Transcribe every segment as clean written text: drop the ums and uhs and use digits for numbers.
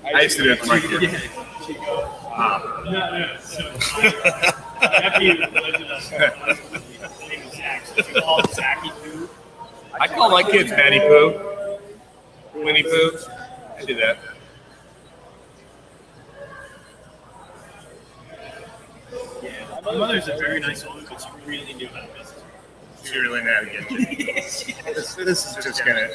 I used to do it for my kids. No. So, nephew lived in us. His name was Zach. So we call him Zachy Poo. I call my kids Patty Poo, Winnie Pooh. I do that. Yeah, my mother's a very nice woman, but she really knew how to business. She really know how to get you. This is just gonna.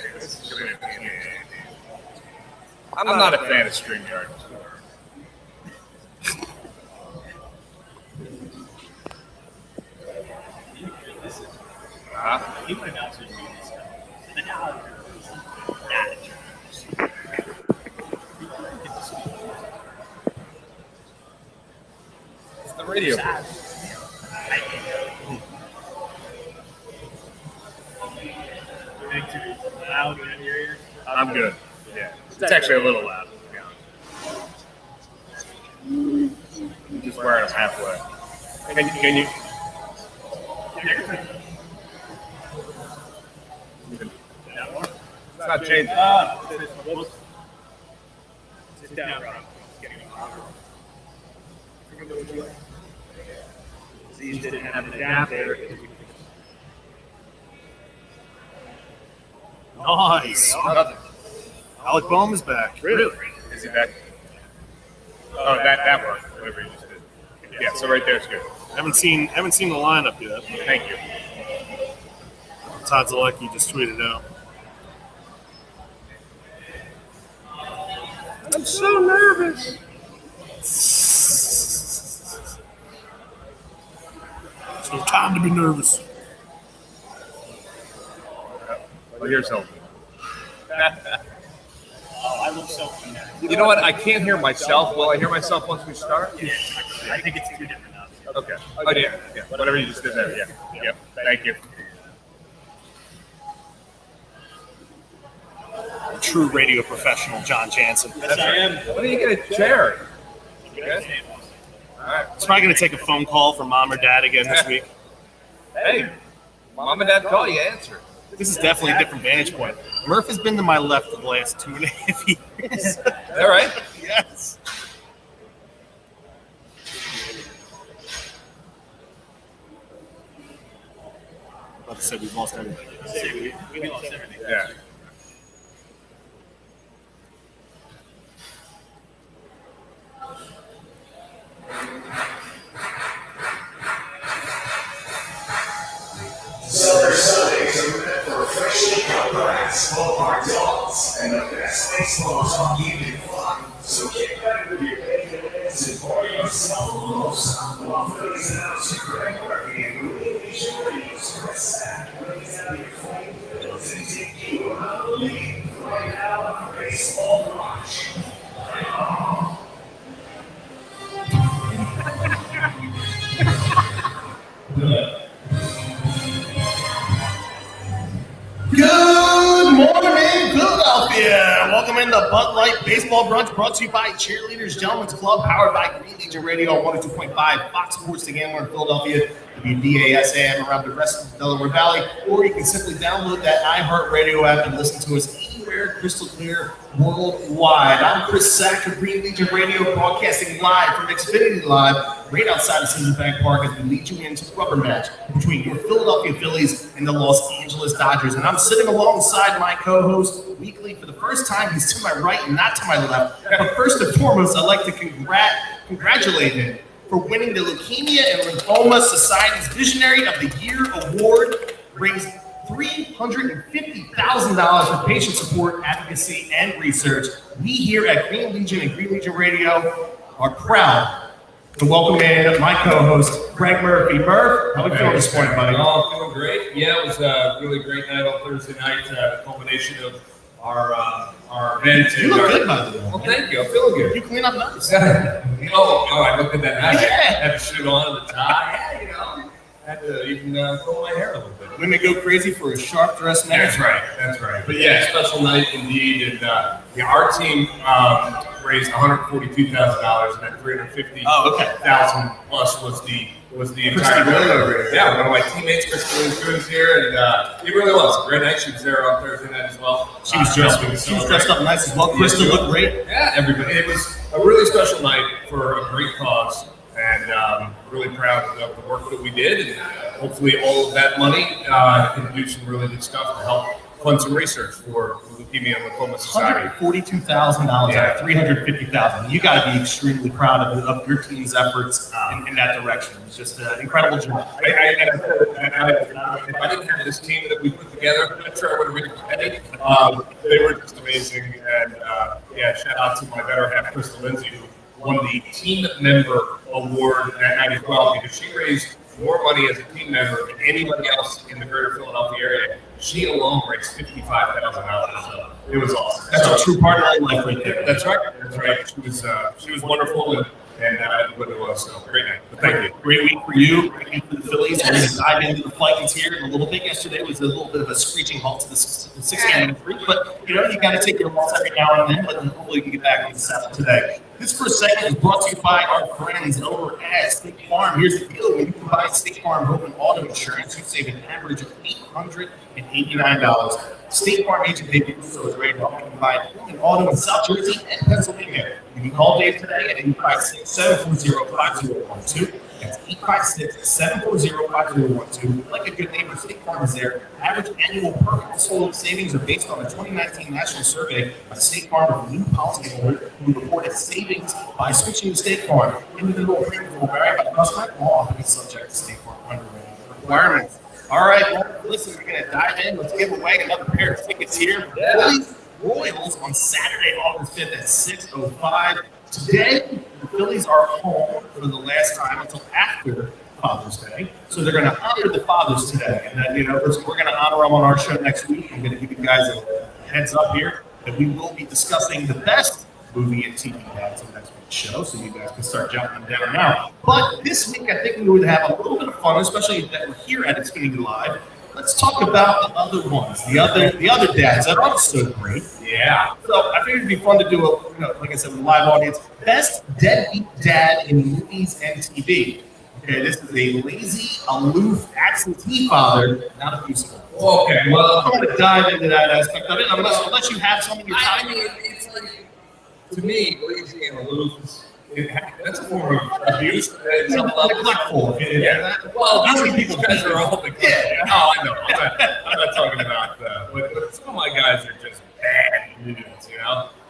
I'm not a fan of StreamYard. He went out to do this stuff. And then now, it's the radio. Loud in your ears? I'm good. Yeah. It's actually a little loud. Yeah. Just wearing them halfway. Can you? It's not changing. Sit down, bro. These didn't have an adapter. Nice. Alec Boehm is back. Really? Is he back? Oh, that worked. Whatever you just did. Yeah. So right there's good. Haven't seen the lineup yet. Thank you. Todd Zalecki just tweeted out. I'm so nervous. It's no time to be nervous. Well, here's hoping. I look so familiar. You know what? I can't hear myself. Will I hear myself once we start? Yeah, I think it's two different now. Okay. Oh, yeah. Whatever you just did there. Yeah. Yep. Thank you. True radio professional, John Jansen. Yes, I am. Why don't you get a chair? Okay. All right. He's probably going to take a phone call from mom or dad again this week. Hey, mom and dad call you, answer. This is definitely a different vantage point. Murph has been to my left for the last 2.5 years. Is that right? Yes. About to say we've lost everything. We lost everything. Yeah. Summer Sundays are meant for freshly cut grass, ballpark dogs, and the best baseball talk you can find. So kick back with your heads and pour yourself a little something while Phillies announcer Greg Murphy and Rudy Shorties press that brings out your flame bills and take you around the league right now on Baseball Brunch. Good morning, Philadelphia. Welcome into Bud Light Baseball Brunch, brought to you by Cheerleaders Gentlemen's Club, powered by Green Legion Radio on 102.5 Fox Sports again. We're in Philadelphia, WDASAM around the rest of the Delaware Valley, or you can simply download that iHeartRadio app and listen to us anywhere crystal clear worldwide. I'm Chris Sack of Green Legion Radio, broadcasting live from Xfinity Live, right outside of Citizens Bank Park, as we lead you into the rubber match between your Philadelphia Phillies and the Los Angeles Dodgers. And I'm sitting alongside my co-host weekly for the first time. He's to my right and not to my left. But first and foremost, I'd like to congratulate him for winning the Leukemia and Lymphoma Society's Visionary of the Year Award. Brings $350,000 for patient support, advocacy, and research. We here at Green Legion and Green Legion Radio are proud to welcome in my co-host, Greg Murphy. Murph, how are you feeling this morning, buddy? Oh, feeling great. Yeah, it was a really great night on Thursday night. Culmination of our event. You look good, by the way. Well, thank you. I'm feeling good. You clean up nice. Oh, I looked at that night. Yeah. Had the suit on and the tie. Yeah, you know. had to even curl my hair a little bit. Women go crazy for a sharp dressed man. That's right. That's right. But yeah, special night indeed. And yeah, our team raised $142,000, and then $350,000 plus was the entire winner. Yeah, one of my teammates, Crystal was here, and it really was a great night. She was there on Thursday night as well. She was dressed up nice as well. Crystal looked great. Yeah, everybody. It was a really special night for a great cause, and really proud of the work that we did. And hopefully, all of that money can do some really good stuff to help fund some research for Leukemia and Lymphoma Society. $142,000 out of $350,000. You got to be extremely proud of your team's efforts in that direction. It's just an incredible job. If I didn't have this team that we put together, I'm sure I would have reached a penny. They were just amazing, and yeah, shout out to my better half, Crystal Lindsay, who won the Team Member Award that night as well, because she raised more money as a team member than anybody else in the greater Philadelphia area. She alone raised $55,000. So it was awesome. That's a true partner in life right there. That's right. That's right. She was wonderful, and what it was. So great night. But thank you. Great week for you. Great week for the Phillies. We're going to dive into the Vikings here in a little bit. Yesterday was a little bit of a screeching halt to the 6-game streak, but you got to take your loss every now and then. But hopefully, you can get back on the saddle today. This first segment is brought to you by our friends over at State Farm. Here's the deal: when you can buy State Farm home and auto insurance, you save an average of $889. State Farm agent Dave Russo is ready to help you buy home and auto in South Jersey and Pennsylvania. You can call Dave today at 856-740-5012. That's 856-740-5012. Like a good neighbor, State Farm is there. Average annual per household savings are based on the 2019 national survey by State Farm of new policyholders who reported savings by switching to State Farm. Individual premiums will vary by customer and will often be subject to State Farm underwriting requirements. All right, well, listen, we're going to dive in. Let's give away another pair of tickets here. Phillies Royals on Saturday, August 5th at 6:05. Today, the Phillies are home for the last time until after Father's Day. So they're going to honor the fathers today. And then, we're going to honor them on our show next week. I'm going to give you guys a heads up here that we will be discussing the best movie and TV dads on next week's show, so you guys can start jumping down now. But this week, I think we would have a little bit of fun, especially that we're here at Xfinity Live. Let's talk about the other ones, the other dads that aren't so great. Yeah. So I figured it'd be fun to do like I said, with a live audience, best deadbeat dad in movies and TV. Okay, this is a lazy, aloof, absentee father, not abusive. Okay, well, I'm going to dive into that aspect of it. Unless you have something you're I mean, it's like, to me, lazy and aloof, that's a form of abuse. It's neglectful. Yeah. Well, how many people guys are all the yeah. Oh, I know. I'm not talking about but some of my guys are just bad dudes,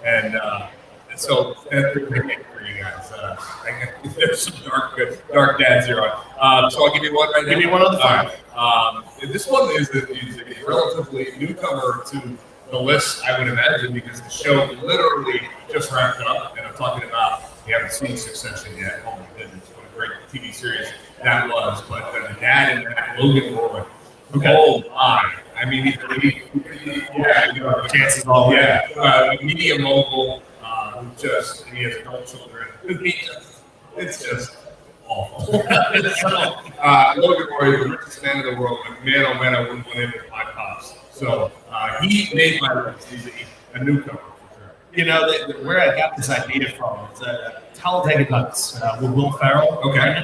and so that's great for you guys. There's some dark dads here on. So I'll give you one right now. Give me one of the five. This one is a relatively newcomer to the list, I would imagine, because the show literally just wrapped up, and I'm talking about. You haven't seen Succession yet. Oh my goodness, what a great TV series that was. But the dad in that, Logan Roy. Okay. Oh my! I mean, chances all. Yeah, media mogul. He has adult children. It's just awful. Logan Roy, the richest man in the world. Man, oh man, I wouldn't want him with my pops. So he made my list. He's a newcomer. Where I got this idea from is Talladega Nights with Will Ferrell. Okay.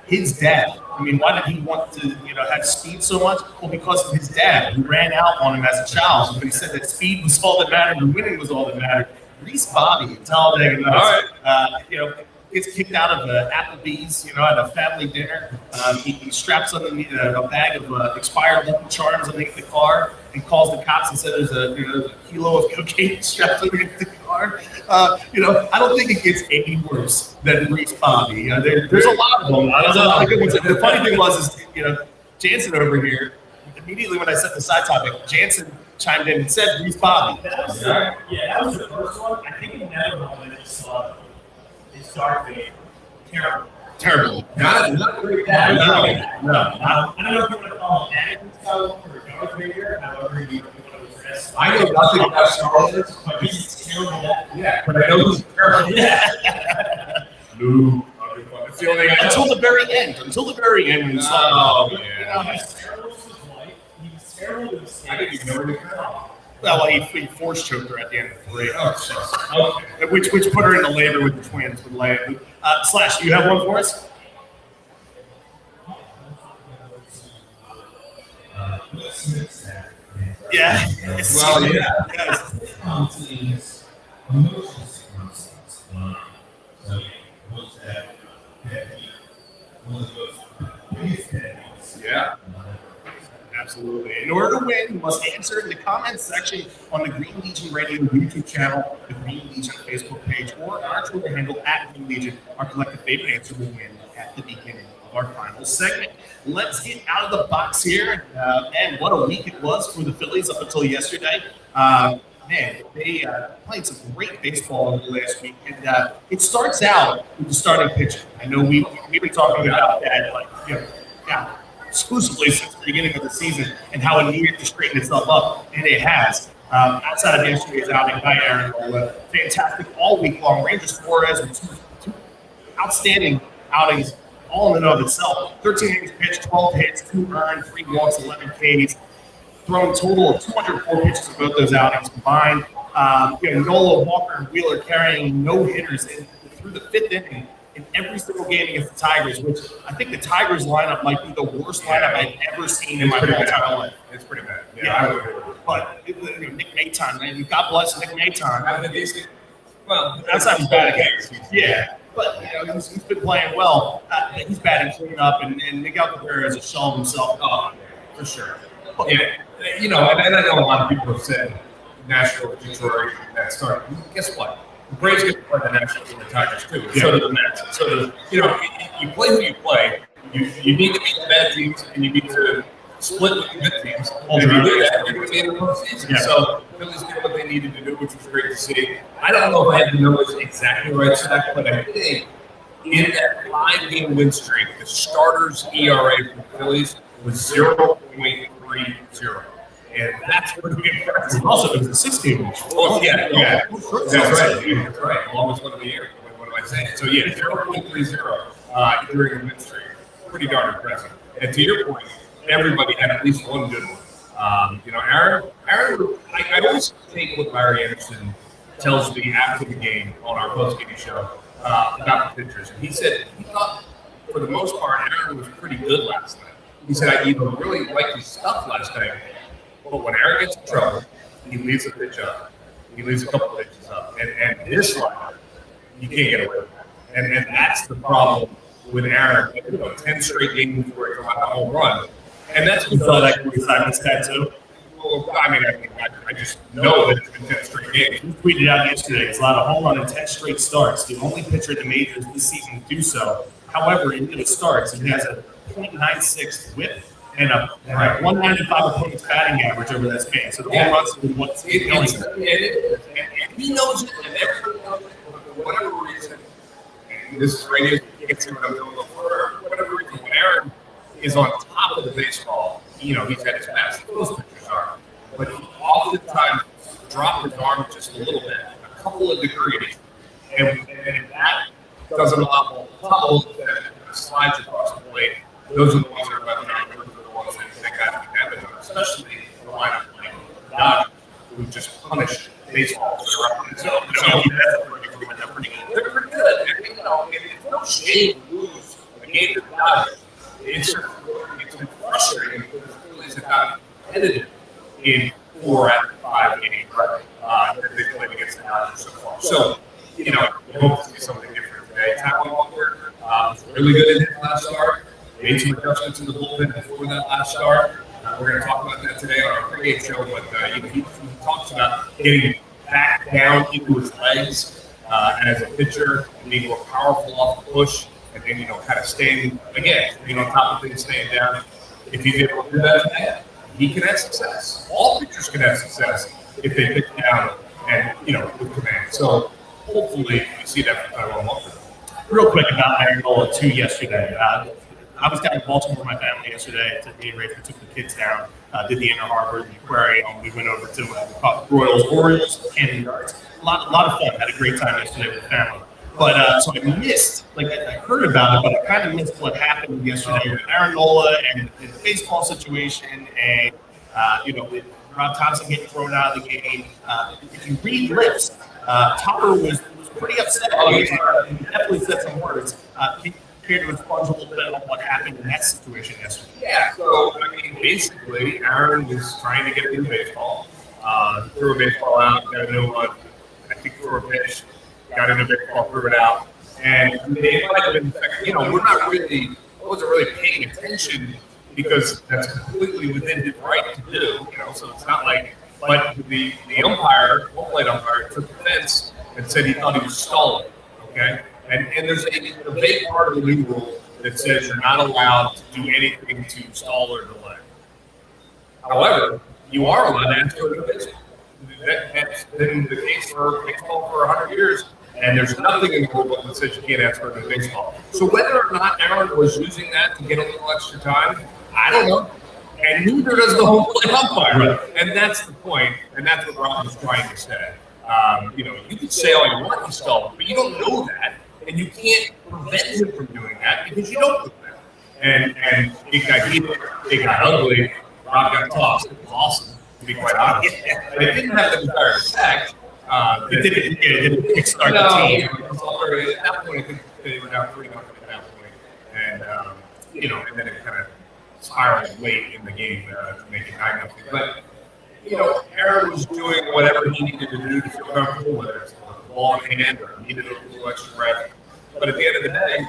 His dad. I mean, why did he want to, have speed so much? Well, because of his dad, who ran out on him as a child. But he said that speed was all that mattered, and winning was all that mattered. Reese Bobby at Talladega Nights. All right. Gets kicked out of Applebee's, at a family dinner. He straps underneath a bag of expired Lucky Charms underneath the car and calls the cops and says there's a kilo of cocaine strapped underneath the car. I don't think it gets any worse than Reese Bobby. There's a lot of them. There's a lot of good ones. The funny thing was, Jansen over here, immediately when I said the side topic, Jansen chimed in and said Reese Bobby. That was the first one. I think it never went slow. It's dark fade. Terrible. Not great. No. I don't know if you want to call him Anakin Skywalker or Darth Vader, however you want to dress. I know nothing about Star Wars, but he's terrible. Yeah, but I know he's terrible. Yeah. Luke. It's the only Until the very very end. Until the very end, when you saw He's terrible to his wife. He was terrible to his I didn't even know where to go. well, he force choked her at the end of 3. Okay. Which put her into labor with the twins. With Leia. Slash, do you have one for us? Yeah. Well, yeah. Yes. Yeah. Absolutely. In order to win, you must answer in the comments section on the Green Legion Radio YouTube channel, the Green Legion Facebook page, or our Twitter handle at Green Legion. Our collective favorite answer will win at the beginning of our final segment. Let's get out of the box here. And what a week it was for the Phillies up until yesterday. Man, they played some great baseball over the last week. And it starts out with the starting pitcher. I know we've been talking about that, exclusively since the beginning of the season and how it needed to straighten itself up, and it has. Outside of yesterday's outing by Aaron Nola, fantastic all week long. Rangers Flores with two outstanding outings all in and of itself. 13 innings pitched, 12 hits, 2 earned, 3 walks, 11 Ks. Thrown a total of 204 pitches in both those outings combined. Nola, Walker, and Wheeler carrying no hitters through the 5th inning in every single game against the Tigers, which I think the Tigers lineup might be the worst lineup I've ever seen in my whole entire life. It's pretty bad. But Nick Maton, man, God bless Nick Maton. Having a decent, well, Outside he's batting games. Yeah. But he's been playing well. He's batting clean up, and Miguel Cabrera is a shell of himself. For sure. But, and I know a lot of people have said Nashville, Detroit, that start. Guess what? The Braves get to play the Nationals and the Tigers too. Yeah. So do the Mets. So you play who you play. You need to beat the bad teams, and you need to split with the good teams. And if you do that, you're going to be in the postseason. Yeah. So the Phillies did what they needed to do, which was great to see. I don't know if I have the numbers exactly right, Zach, but I think in that 5-game win streak, the starters' ERA for the Phillies was 0.30. And that's pretty impressive. Also, it was a 6-game win. Oh, yeah. That's right. That's right. Longest one of the year. What am I saying? So, 0.30 during the win streak. Pretty darn impressive. And to your point, everybody had at least one good one. Aaron, I always take what Larry Anderson tells me after the game on our post-game show about the pitchers. And he said he thought, for the most part, Aaron was pretty good last night. He said, I even really liked his stuff last night. But when Aaron gets in trouble, he leaves a pitch up. He leaves a couple of pitches up. And this lineup, you can't get away with that. And that's the problem with Aaron. 10 straight games where he got a home run. And that's You saw that Simon stat too? Well, I just know that it's been 10 straight games. He tweeted out yesterday, it's allowed a home run in 10 straight starts. The only pitcher in the majors this season to do so. However, in the starts, he has a .96 whip and a 195 opponent's batting average over that span. So the home runs is what's going on. And he knows it, and everybody knows it. For whatever reason, and this is radio, it's going to go for whatever reason, when Aaron is on top of the baseball, he's at his best. Most pitchers are. But he oftentimes drops his arm just a little bit, a couple of degrees. And that doesn't allow the top that slides across the plate. Those are the ones that are about to those are the ones that got to happen, especially the lineup like Dodgers, who just punished baseball. They're pretty good. And it's no shame to lose a game to the Dodgers. It's been frustrating because the Phillies have gotten competitive in 4 out of 5 games that they've played against the Dodgers so far. So, we hope to see something different today. Taiwan Walker was really good in his last start. Made some adjustments in the bullpen before that last start. We're going to talk about that today on our pregame show, but he talks about getting back down into his legs as a pitcher, being more powerful off the push, and then, kind of staying, again, being on top of things, staying down. If he's able to do that, he can have success. All pitchers can have success if they pitch down and, with command. So hopefully we see that from Taiwan Walker. Real quick about Aaron Nola, too, yesterday. I was down in Baltimore with my family yesterday to the race. We took the kids down, did the Inner Harbor, the aquarium. We went over to Royals, Orioles, Camden Yards. A lot of fun. Had a great time yesterday with the family. But so I missed, like I heard about it, but I kind of missed what happened yesterday with Aaron Nola and the baseball situation, and with Rob Thompson getting thrown out of the game. If you read lips, Topper was pretty upset. He definitely said some words. He appeared to expunge a little bit on what happened in that situation yesterday. Yeah, so I mean, basically, Aaron was trying to get into baseball. Threw a baseball out, got a new one. I think threw a pitch, got into baseball, threw it out. And it might have been, I wasn't really paying attention because that's completely within his right to do, so it's not like, but the umpire, home plate umpire, took offense and said he thought he was stalling, okay? And there's a vague part of the new rule that says you're not allowed to do anything to stall or delay. However, you are allowed to ask for a baseball. That's been the case for baseball for 100 years, and there's nothing in the rule book that says you can't ask for a baseball. So whether or not Aaron was using that to get a little extra time, I don't know. And neither does the home plate umpire. Right. And that's the point, and that's what Rob was trying to say. You can say all you want to stall, but you don't know that, and you can't prevent him from doing that because you don't know that. And it got heated, it got ugly. Rob got tossed. It was awesome, to be quite honest. But it didn't have the desired effect. It didn't kickstart the team. At that point, I think they were down 3-0 at that point. And, and then it kind of spiraled late in the game to make it 9-0. But, Aaron was doing whatever he needed to do to feel comfortable, whether it's the ball in hand or needed a little extra breath. But at the end of the day,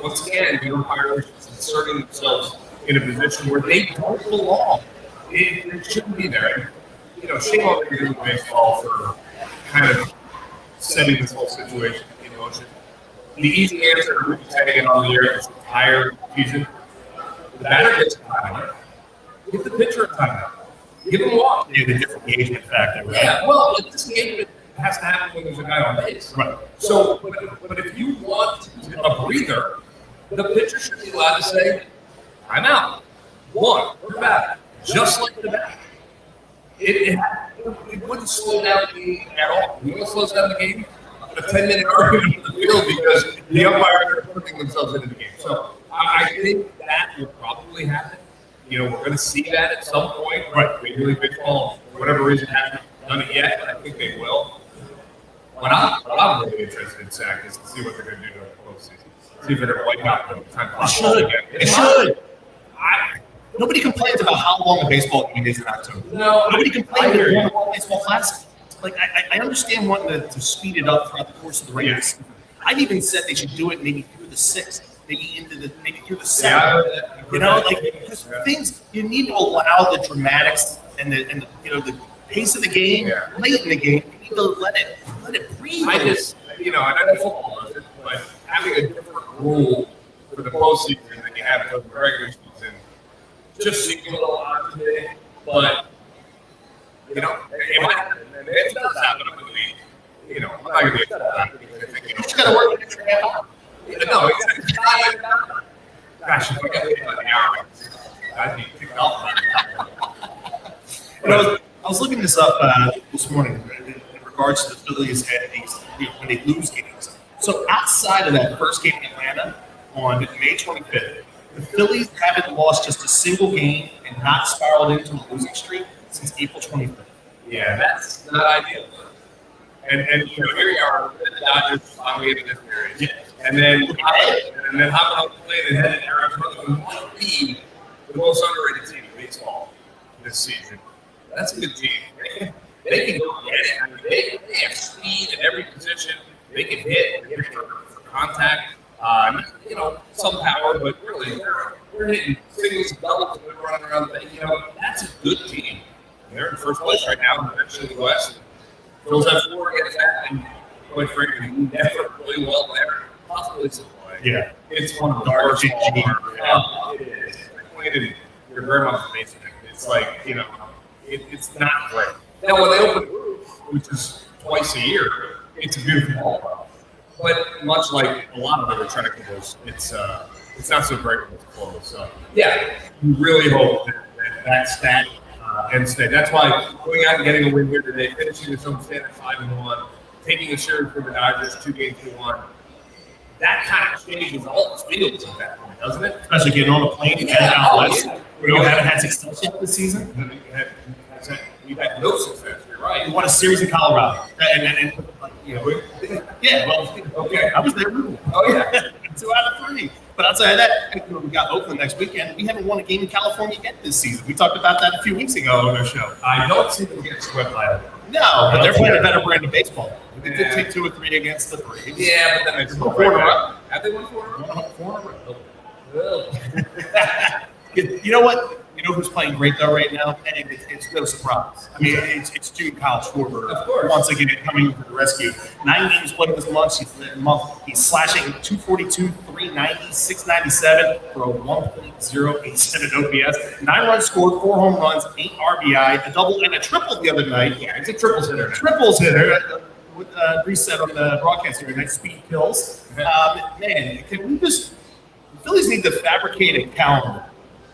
once again, the umpires inserting themselves in a position where they don't belong. It shouldn't be there. Shame on the Major League Baseball for kind of setting this whole situation in motion. The easy answer to saying it on the air is retire season. The batter gets a timeout. Give the pitcher a timeout. Give him a walk. Yeah, the disengagement factor, right? Yeah, well, the disengagement has to happen when there's a guy on base. Right. So, but if you want a breather, the pitcher should be allowed to say, I'm out. One, we're back. Just like the back. It wouldn't slow down the game at all. You know what slows down the game? A 10-minute argument in the field because the umpires are putting themselves into the game. So I think that will probably happen. We're going to see that at some point. Right. Major League Baseball, for whatever reason, hasn't done it yet, but I think they will. What I'm really interested in, Zach, is to see what they're going to do during the postseason. See if they're going to wipe out the time clock. It should. Nobody complains about how long a baseball game is in October. No, nobody complains about a long baseball classic. Like I understand wanting to speed it up throughout the course of the regular season. I've even said they should do it maybe through the 6th, maybe through the 7th. Because things you need to allow the dramatics and the pace of the game late in the game. You need to let it breathe. I just I know football does it, but having a different rule for the postseason than you have for the regular season. Just seems a little odd to me, but it might happen. And if it does happen, I'm going to be, I'm not going to be upset about it because I think, You just got to work an extra half hour. No, exactly. Gosh, if I got hit by the hour, I'd be kicked off. I was looking this up this morning in regards to the Phillies and when they lose games. So outside of that first game in Atlanta on May 25th, the Phillies haven't lost just a single game and not spiraled into a losing streak since April 25th. Yeah, that's not ideal. And here you are, the Dodgers finally getting this series. Yeah. And then hopping off the plane and headed to Arizona, who might be the most underrated team in baseball this season. That's a good team. They can go get it. I mean, they have speed in every position. They can hit for contact. Some power, but really, they're hitting singles, doubles, and they're running around the thing. That's a good team. They're in first place right now, actually in the West. Phil's at 4 against that, and quite frankly, never really well there. Possibly some play. Yeah. It's one of the worst ballparks. It is. I played in your grandma's basement. It's like, it's not great. Now, when they open the roof, which is twice a year, it's a beautiful ballpark. But much like a lot of other technicals, it's not so great when it's closed. So, yeah, you really hope that stat ends today. That's why going out and getting a win here today, finishing this homestand at 5-1, taking a series for the Dodgers 2-1. That kind of changes all the fields at that point, doesn't it? Especially getting on the plane and heading out west. We haven't had success yet this season. We've had no success. You're right. We won a series in Colorado. And yeah, well, Okay. I was there. Oh yeah. 2 out of 3. But outside of that, we got Oakland next weekend. We haven't won a game in California yet this season. We talked about that a few weeks ago on our show. I don't see them get swept by it. No, but they're playing a better brand of baseball. They did take 2 or 3 against the Braves. Yeah, but then they won 4 in a row. Have they won 4 in a row? 4 in a row. You know what? You know who's playing great though right now, and it's no surprise. I mean, it's June Kyle Schwarber Of course. once again coming to the rescue. 9 games played this month. He's slashing 242, 390, 697 for a 1.087 OPS. 9 runs scored, 4 home runs, 8 RBI, a double and a triple the other night. Yeah, it's a triples hitter. Triples hitter. With reset on the broadcast here, nice speed kills. Man, can we just? The Phillies need to fabricate a calendar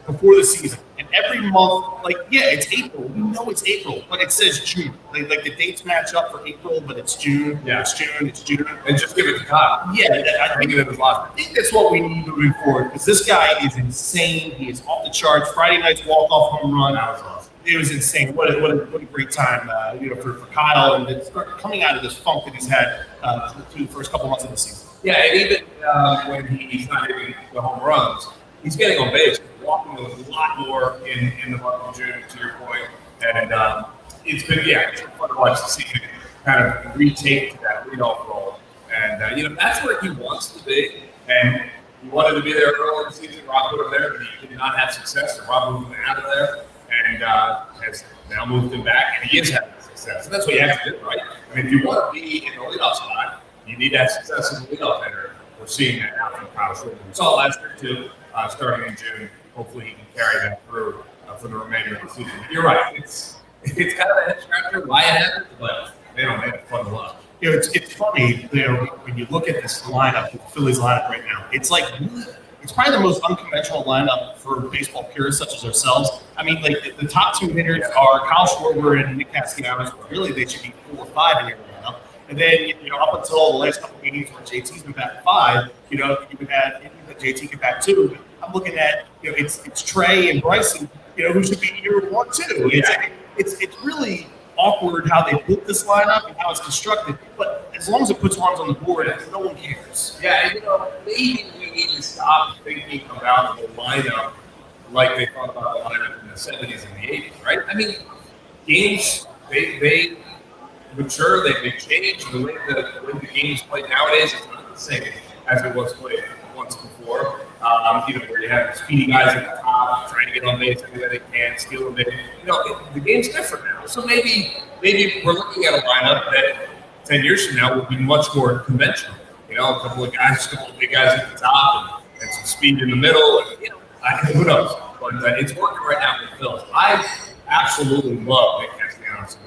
before the season, and every month, like, yeah, it's April. We know it's April, but it says June. Like the dates match up for April, but it's June. Yeah. It's June. It's June. And just give it to Kyle. Yeah, I Make think, it in his last. I think that's what we need moving forward because this guy is insane. He is off the charts. Friday night's walk-off home run. That was awesome. It was insane. What a great time, for Kyle and coming out of this funk that he's had through the first couple months of the season. Yeah, and even when he's not hitting the home runs, he's getting on base, walking a lot more in the month of June, to your point. And it's been fun to watch to see him kind of retake that leadoff role. And that's where he wants to be. And he wanted to be there early in the season. Rob put him there, but he did not have success. So Rob moved him out of there. And has now moved him back, and he is having success. And that's what you have to do, right? I mean, if you want to be in the leadoff spot, you need to have success as a leadoff hitter. We're seeing that now from Kyle Schwarber. We saw it last year, too, starting in June. Hopefully, he can carry that through for the remainder of the season. But you're right. It's kind of a head scratcher why it happens, but they don't make it fun to watch. It's funny, when you look at this lineup, the Phillies lineup right now, it's like it's probably the most unconventional lineup for baseball purists such as ourselves. I mean, like the top 2 hitters are Kyle Schwarber and Nick Castellanos. Really, they should be 4 or 5 in your lineup. And then, up until the last couple of games where JT's been back 5, you would have JT get back 2. I'm looking at, it's Trey and Bryson, who should be your 1, 2. It's really awkward how they built this lineup and how it's constructed. But as long as it puts runs on the board, no one cares. Yeah, and maybe we need to stop thinking about the lineup like they thought about the lineup in the 70s and the 80s, right? I mean, games, they mature, they change. The way the game's played nowadays is not the same as it was played once before. Where you have speedy guys at the top trying to get on base every way they can, steal them. The game's different now. So maybe we're looking at a lineup that 10 years from now will be much more conventional. A couple of big guys at the top and some speed in the middle. And, who knows? But it's working right now for the Phillies. I absolutely love Nick Castellanos.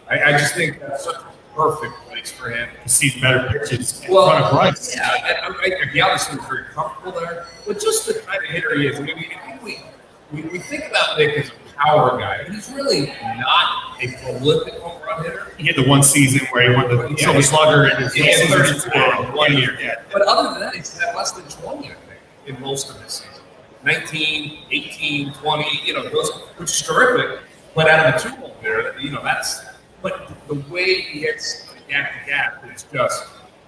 I just think that's such a perfect place for him. He sees better pitches in front of Bryce. Yeah, he obviously was very comfortable there, but just the kind of hitter he is. I mean, we think about Nick as a power guy. He's really not a prolific home run hitter. He had the one season where he won the Silver Slugger in his season for 1 year. Yeah. But other than that, he's had less than 20, I think, in most of his season. 19, 18, 20, those, which is terrific. But out of the 2 hole there, that's. But the way he hits gap to gap is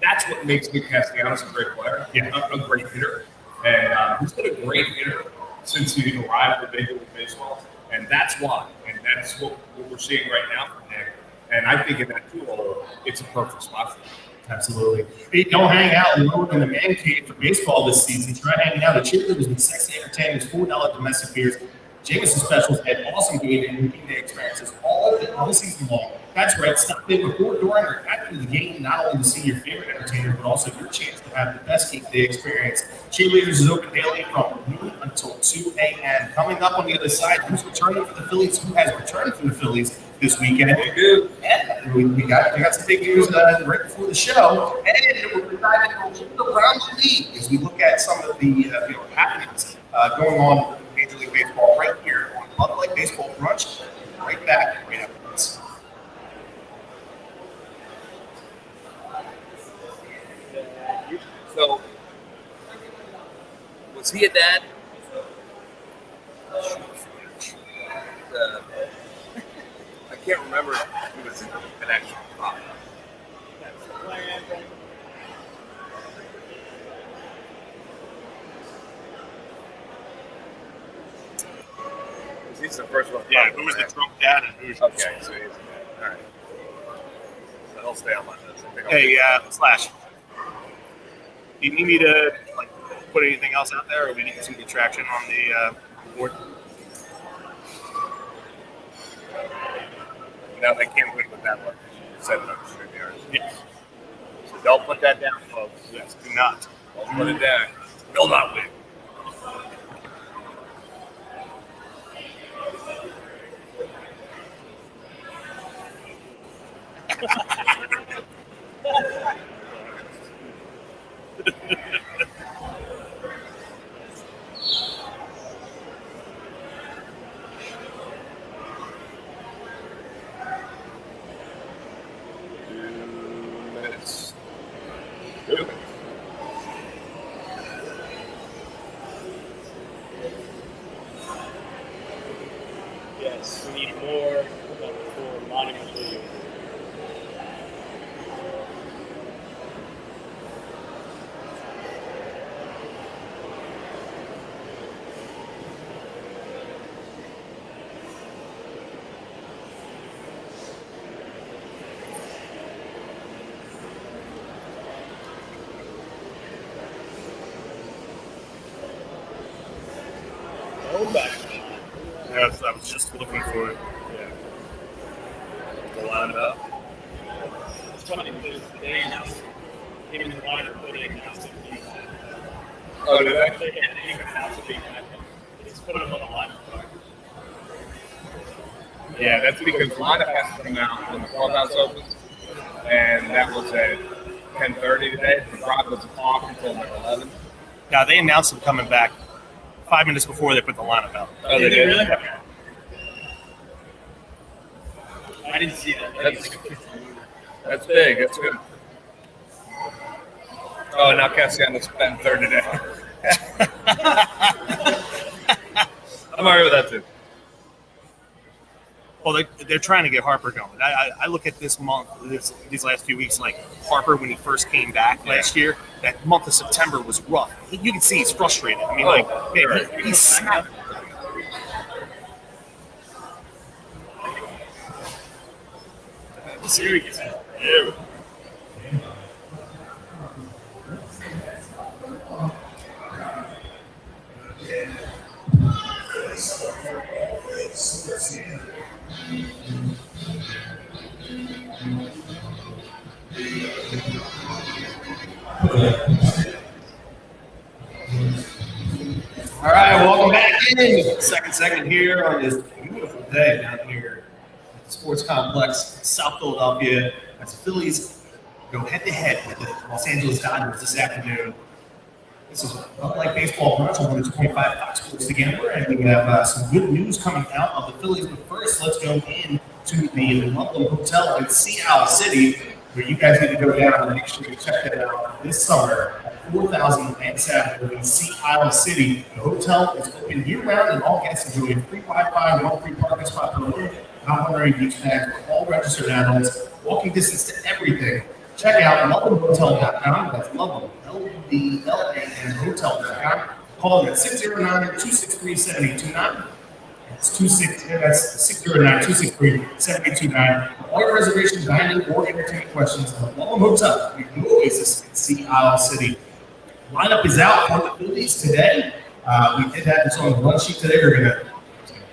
that's what makes Nick Castellanos a great player, a great hitter. And he's been a great hitter since he arrived at Major League Baseball. And that's why. And that's what we're seeing right now from Nick. And I think in that 2 hole, it's a perfect spot for him. Absolutely. Hey, don't hang out alone in the man cave for baseball this season. Try hanging out at cheerleaders with sexy entertainers, $4 domestic beers, Jameson specials, and awesome game and game day experiences all season long. That's right. Stop in before, during, or after the game, not only to see your favorite entertainer, but also your chance to have the best game day experience. Cheerleaders is open daily from noon until 2 a.m. Coming up on the other side, who's returning for the Phillies? Who has returned for the Phillies this weekend? And we got some big news right before the show. And we're diving a little around the league as we look at some of the happenings going on in Major League Baseball right here on Bud Light Baseball Brunch. Right back right after this. So, was he a dad? I can't remember if he was an actual father. He's the first one. Yeah, who was the drunk dad and who's Okay, so he's a dad. All right. So he'll stay on my list. I think I'll Hey, Slash. Do you need me to like put anything else out there, or we need some good traction on the board? No, they can't win with that one. You said no, Yes. so don't put that down, folks. Yes. Do not. Don't put it down. Will not win. Minutes. 2 minutes. Yes, we need more for Monument Stadium. Oh, back. Yes, I was just looking for it. To line it up. It's funny because they announced him in the lineup, but they announced it. Oh, did they? They didn't announce it being that. They just put him on the lineup card. Yeah, that's because lineup has to come out when the clubhouse opens, and that was at 10:30 today. The Broncos will talk until like 11. Now they announced them coming back 5 minutes before they put the lineup out. Oh, they did? Really? I didn't see that. That's big. That's good. Oh, now Cassiano's been third today. I'm all right with that too. Well, they're trying to get Harper going. I look at this month, these last few weeks, like Harper when he first came back last year. That month of September was rough. You can see he's frustrated. I mean, he's snapping. Serious. Yeah. All right, welcome back in. Second segment here on this beautiful day down here at the Sports Complex, South Philadelphia. As the Phillies go head-to-head with the Los Angeles Dodgers this afternoon. This is Bud Light Baseball Brunch on 102.5 Fox Sports the Gambler, and we have some good news coming out of the Phillies. But first, let's go into the Ludlam Hotel in Sea City, where you guys need to go down and make sure you check that out this summer at 4000 Lance Avenue in Sea City. The hotel is open year-round, and all guests enjoy free Wi-Fi and one free parking spot per room, complimentary beach bags for all registered adults, walking distance to everything. Check out LudlamHotel.com. That's Ludlam, LDLAM Hotel.com. Call them at 609-263-7829. That's 609-263-7829. All your reservations, dining, or entertainment questions at Ludlam Hotel. You can always visit Sea City. Lineup is out for the Phillies today. We did have this on the run sheet today. We're going to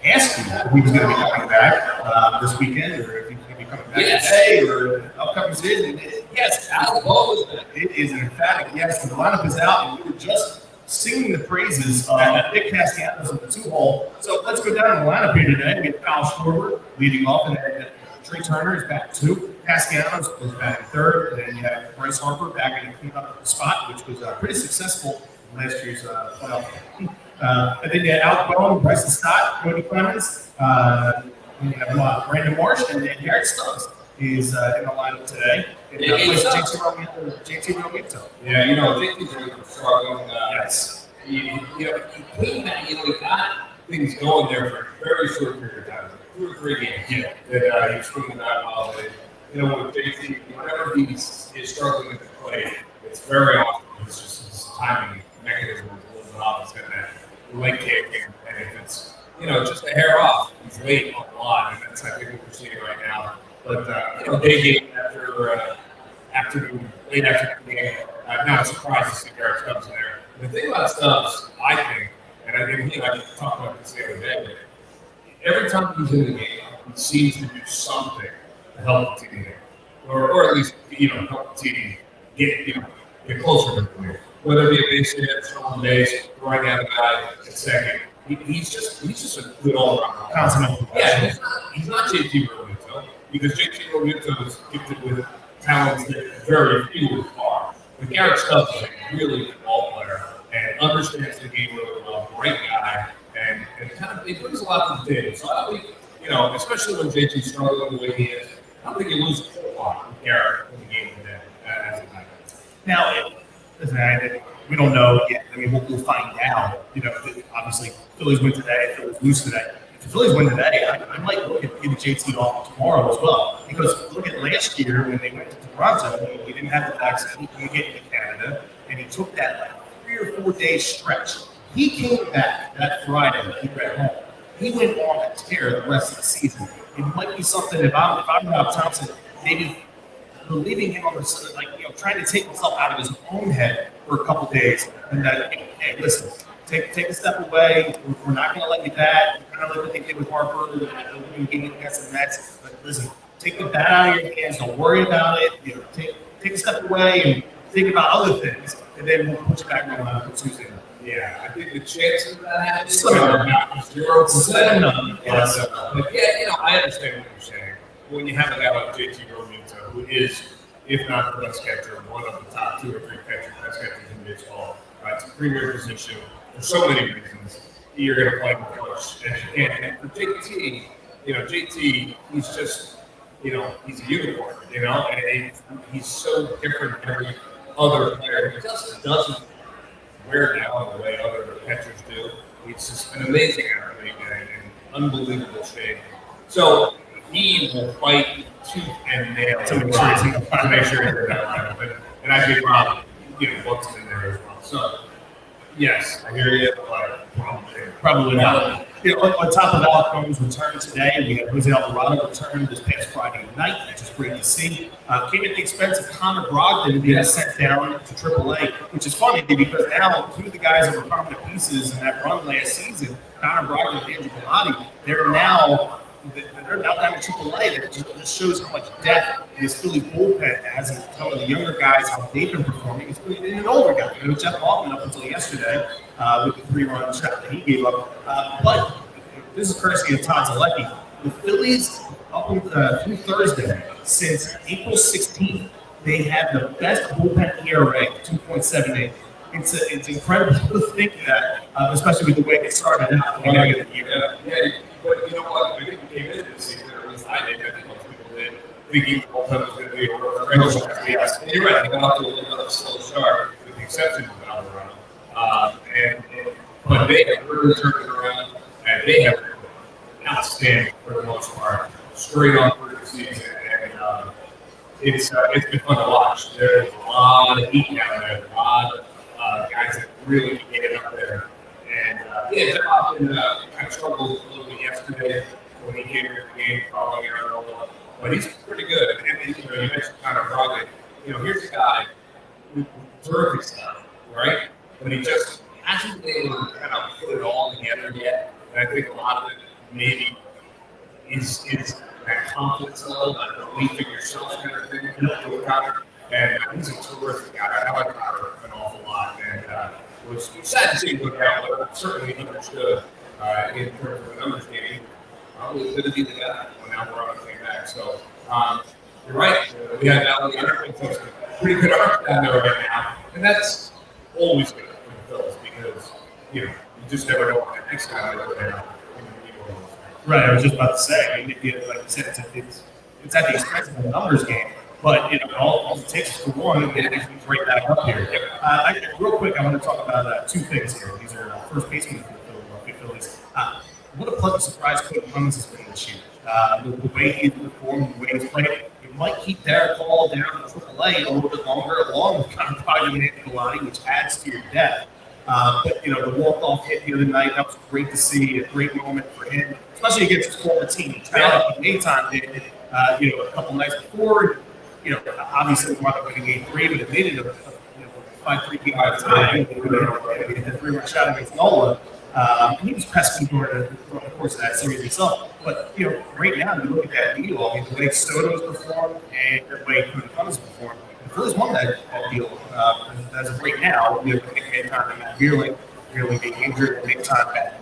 ask you if he was going to be coming back this weekend, or if he's going to be coming back today, or upcoming season. Yes, it is an emphatic yes. The lineup is out, and we were just singing the praises of Nick Castellanos in the 2-hole. So let's go down the lineup here today. We get Kyle Schwarber leading off, and then Trey Turner is back 2. Castellanos is back in 3rd, and then you have Bryce Harper back in the cleanup spot, which was pretty successful in last year's playoff. And then you have Alec Bowen, Bryson Stott, Cody Clemens, and you have Brandon Marsh, and then Garrett Stubbs is in the lineup today. JT Realmuto. Yeah, JT's really struggling. Yes. He came back, he got things going there for a very short period of time, 2 or 3 games. Yeah. That he was swinging that well. With JT, whenever he's struggling to play, it's very often it's just his timing mechanism is a little bit off. It's got that leg kick, and if it's just a hair off, he's late on the line, and that's I think what we're seeing right now. But day game late afternoon game, not a surprise to see Garrett Stubbs in there. And the thing about Stubbs, I think, and I talked about this the other day, every time he's in the game, he seems to do something to help the team, or at least help the team get closer to the win. Whether it be a base hit, stolen base, running out of the guy at second, he's just a good all-around Consummate. Yeah, he's not JT Realmuto, because JT Realmuto is gifted with talents that very few are. But Garrett Stubbs is a really good ball player and understands the game really well. Great guy, and he brings a lot to the table. So I think, especially when JT's struggling the way he is, I don't think you lose a whole lot with Garrett in the game today as a guy. Now, listen, we don't know yet. I mean, we'll find out. Obviously, Phillies win today. Phillies lose today. If the Phillies win today, I might look at getting JT off tomorrow as well. Because look at last year when they went to Toronto, he didn't have the vaccine. He couldn't get into Canada, and he took that 3 or 4 day stretch. He came back that Friday. He went home. He went on a tear the rest of the season. It might be something if I'm Rob Thompson, maybe leaving him on the trying to take himself out of his own head for a couple days, and that hey, listen, take a step away. We're not going to let you bat. We're kind of like what they did with Harper in the game against the Mets. But listen, take the bat out of your hands. Don't worry about it. Take a step away and think about other things, and then we'll put you back on Tuesday. Yeah, I think the chances of that happening Slim. are 0%. Yes. But yeah, I understand what you're saying. When you have a guy like JT Realmuto, who is, if not the best catcher, one of the top 2 or 3 best catchers in baseball, it's a premier position for so many reasons. You're going to play him close as you can. And for JT, he's just, he's a unicorn, and he's so different than every other player. He just doesn't wear down the way other catchers do. He's just an amazing athlete and in unbelievable shape. So he will fight tooth and nail to make sure he's in that lineup. And I think Rob, wants him in there as well. So yes, I hear you, but Probably not. On top of Alec Boehm's return today, we had Jose Alvarado return this past Friday night, which is great to see. Came at the expense of Connor Brogdon being sent down to AAA, which is funny because now 2 of the guys that were prominent pieces in that run last season, Connor Brogdon and Andrew Bellotti, they're now down to AAA. That just shows how much depth this Philly bullpen has, and telling the younger guys how they've been performing. It's been an older guy. Jeff Hoffman up until yesterday with the 3-run shot that he gave up. But this is courtesy of Todd Zalecki. The Phillies, up through Thursday, since April 16th, they have the best bullpen ERA, 2.78. It's incredible to think that, especially with the way they started out. Yeah, but you know what? I think we came into the season, or at least I did. I think most people did, thinking the bullpen was going to be a yes. And you're right. They got off to a little bit of a slow start, with the exception of Alvarado. But they have really turned it around, and they have been outstanding for the most part, straight on through the season. And it's been fun to watch. There's a lot of heat down there. A lot of guys that really get it up there. And Jeff Hoffman kind of struggled a little bit yesterday when he came into the game following Arizona, but he's pretty good. And you mentioned Connor Brogdon. Here's a guy with terrific stuff, right? But he just hasn't been able to kind of put it all together yet. And I think a lot of it maybe is that confidence level, that belief in yourself kind of thing with Connor. And he's a terrific guy. I like Connor an awful lot. And it was sad to see him look out, but certainly understood in terms of the numbers game. Probably going to be the guy when Alvarado came back. So you're right. We had Alvarado. It's a pretty good arc down there right now. And that's always good for the Phillies because, you just never know what the next guy might go down. Right, I was just about to say, like you said, it's at the expense of the numbers game. But all it takes is for one, and he's right back up here. Real quick, I want to talk about two things here. These are first basemen for the Philadelphia Phillies. What a pleasant surprise Cody Cummins has been this year. The way he's performed, the way he's played, it might keep Derek Hall down in AAA a little bit longer, along with Connor Pryor and Anthony, which adds to your depth. But the walk-off hit the other night, that was great to see, a great moment for him, especially against his former team. Maytime did, a couple nights before. Obviously we wound up winning 8-3, but it made it a 5-3 game by the time. The 3-run shot against Nola. He was pesky during the course of that series himself. But right now, you look at that deal. I mean, the way Soto's performed and the way Cody Cummins performed, the Phillies won that deal. As of right now, time at Matt Gearling being injured, big time at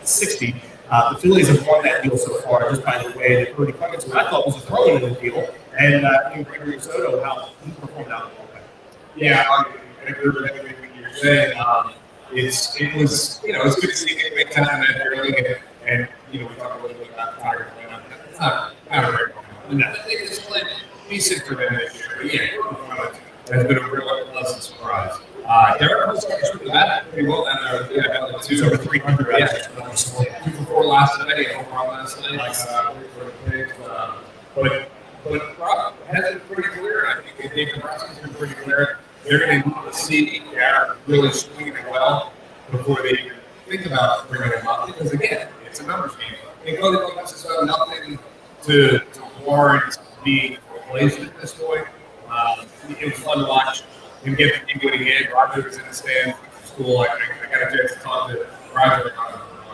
60. The Phillies have won that deal so far just by the way that Cody Cummins, who I thought was a throw in the deal, and Gregory Soto, how he performed out in the bullpen. Yeah, I agree with everything you're saying. It was good to see him make time at early, and we talked a little bit about Tiger playing. It's not a great moment. I think it's played decent for them this year. But yeah, has been a real pleasant surprise. Derek was actually that pretty well down there. He's over 300. Yeah, 2 for 4 last night, home run last night. But Rob has been pretty clear. I think Dave Nebraska's been pretty clear. They're going to need to see Derek really swinging it well before they even think about bringing him up. Because again, it's a numbers game. And Cody Cummins has done nothing to warrant being replaced at this point. It was fun to watch him get the game winning game. Roger was in the stand for school. I got a chance to talk to Roger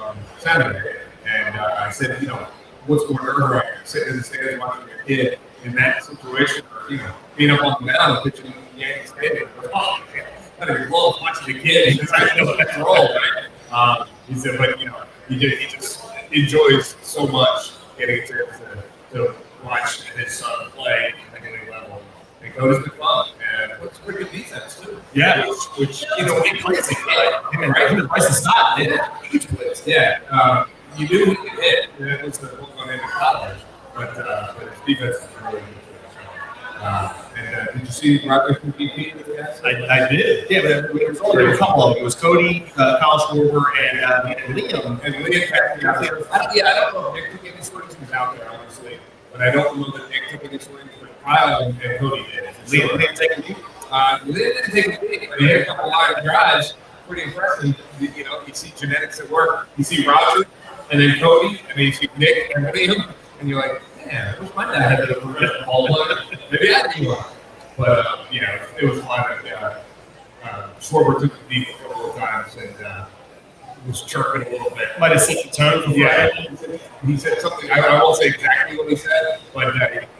on Saturday, and I said, what's more nerve-wracking, sitting in the stands watching your kid in that situation, or being up on the mound and pitching Yankees Stadium. Oh, man, I love watching the kid because I know that's role, right? He said, but he just enjoys so much getting a chance to watch his son play at the elite level. And Cody's been fun, and it's pretty good defense too. Yeah, which he plays right? Him and Bryson Stott did huge plays. Yeah, you do when you hit. That was the book on into college, but his defense is really good. Did you see Roger from BP? I did. Yeah, but there was only a couple of them. It was Cody, Kyle Schwarber, and Liam. And Liam got there. I don't know if Nick took any swings. He was out there, honestly. But I don't know that Nick took any swings. But Kyle and Cody did. Liam didn't take a lead. Liam didn't take a lead. He had a couple line drives. Pretty impressive. You see genetics at work. You see Roger, and then Cody, and then you see Nick and Liam, and you're like, man, I wish my dad had a ball. Maybe I do one. But, it was fun. Schwarber took the lead a couple of times and was chirping a little bit. Might have set the tone for he said something, I won't say exactly what he said, but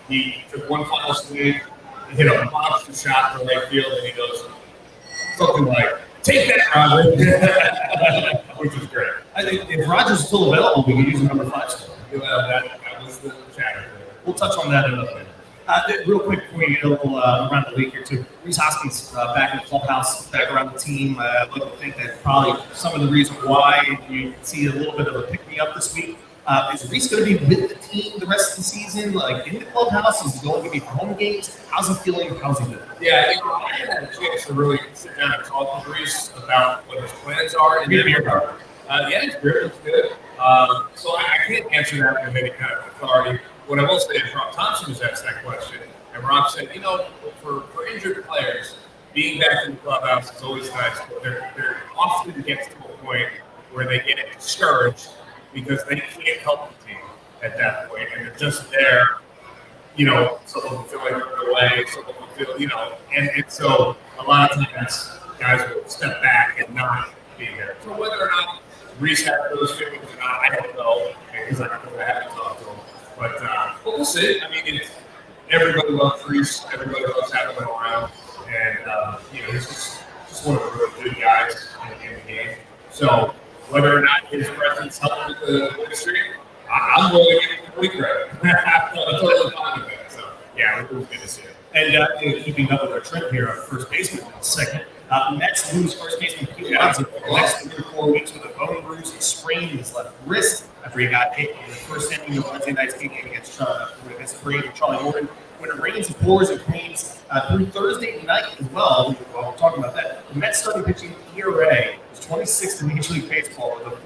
he took one final swing, hit a monster shot to right field, and he goes something like, take that, Roger, which was great. I think if Roger's still available, we could use a number 5 score. That was the chatter. We'll touch on that in another minute. Real quick before we get a little around the league here too. Reese Hoskins back in the clubhouse, back around the team. I'd like to think that's probably some of the reason why you see a little bit of a pick-me-up this week. Is Reese going to be with the team the rest of the season, like in the clubhouse? Is he going to be for home games? How's he feeling? How's he doing? Yeah, I had a chance to really sit down and talk with Reese about what his plans are. And then his spirit is good. So I can't answer that with any kind of authority. What I will say is Rob Thompson was asked that question, and Rob said, for injured players, being back in the clubhouse is always nice, but they're often gets to a point where they get discouraged because they can't help the team at that point, and they're just there, some of them feel like they're away, some of them feel, and so a lot of times guys will step back and not be there. So whether or not Reese had those feelings or not, I don't know, because I haven't talked to him. But we'll see. I mean, everybody loves Reese. Everybody loves having him around. And, he's just one of the really good guys in the game. So whether or not his presence helped with the industry, I'm willing to give him complete credit. I'm totally fine with that. So, yeah, it was good to see him. And keeping up with our trend here on first baseman in a second. Mets lose first baseman Pete Alonso for the next 3 or 4 weeks with a bone bruise and sprain in his left wrist after he got hit in the first inning of Wednesday night's game against the Braves and Charlie Morton. When it rains and pours in Queens through Thursday night as well, while we're talking about that, the Mets starting pitching ERA is 26th in Major League Baseball with a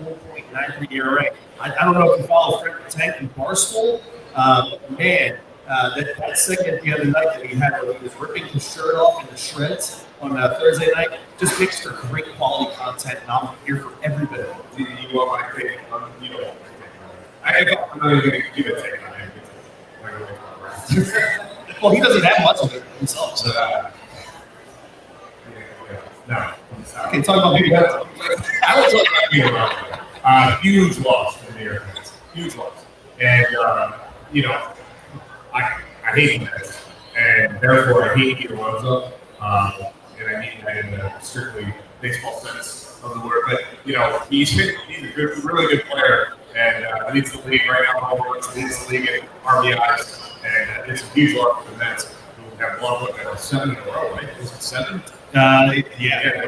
4.93 ERA. I don't know if you follow Frank Tank and Barstool. Man, that segment the other night that he had where he was ripping his shirt off in the shreds on Thursday night just makes for great quality content, and I'm here for every bit of it. You want my take? You don't want my take. I'm not even going to give a take on it. Well, he doesn't have much of it himself. So. No. Okay, talk about maybe. I was talking about being around. Huge loss for the Americans. Huge loss. And, I hate that. And therefore, I hate Peter Alonso. And I mean that in the strictly baseball sense of the word. But, he's a good, really good player. And leads the league right now. Leads the league in RBIs. And it's a huge loss for the Mets, who have won 7 in a row, right? Was it 7? Yeah. They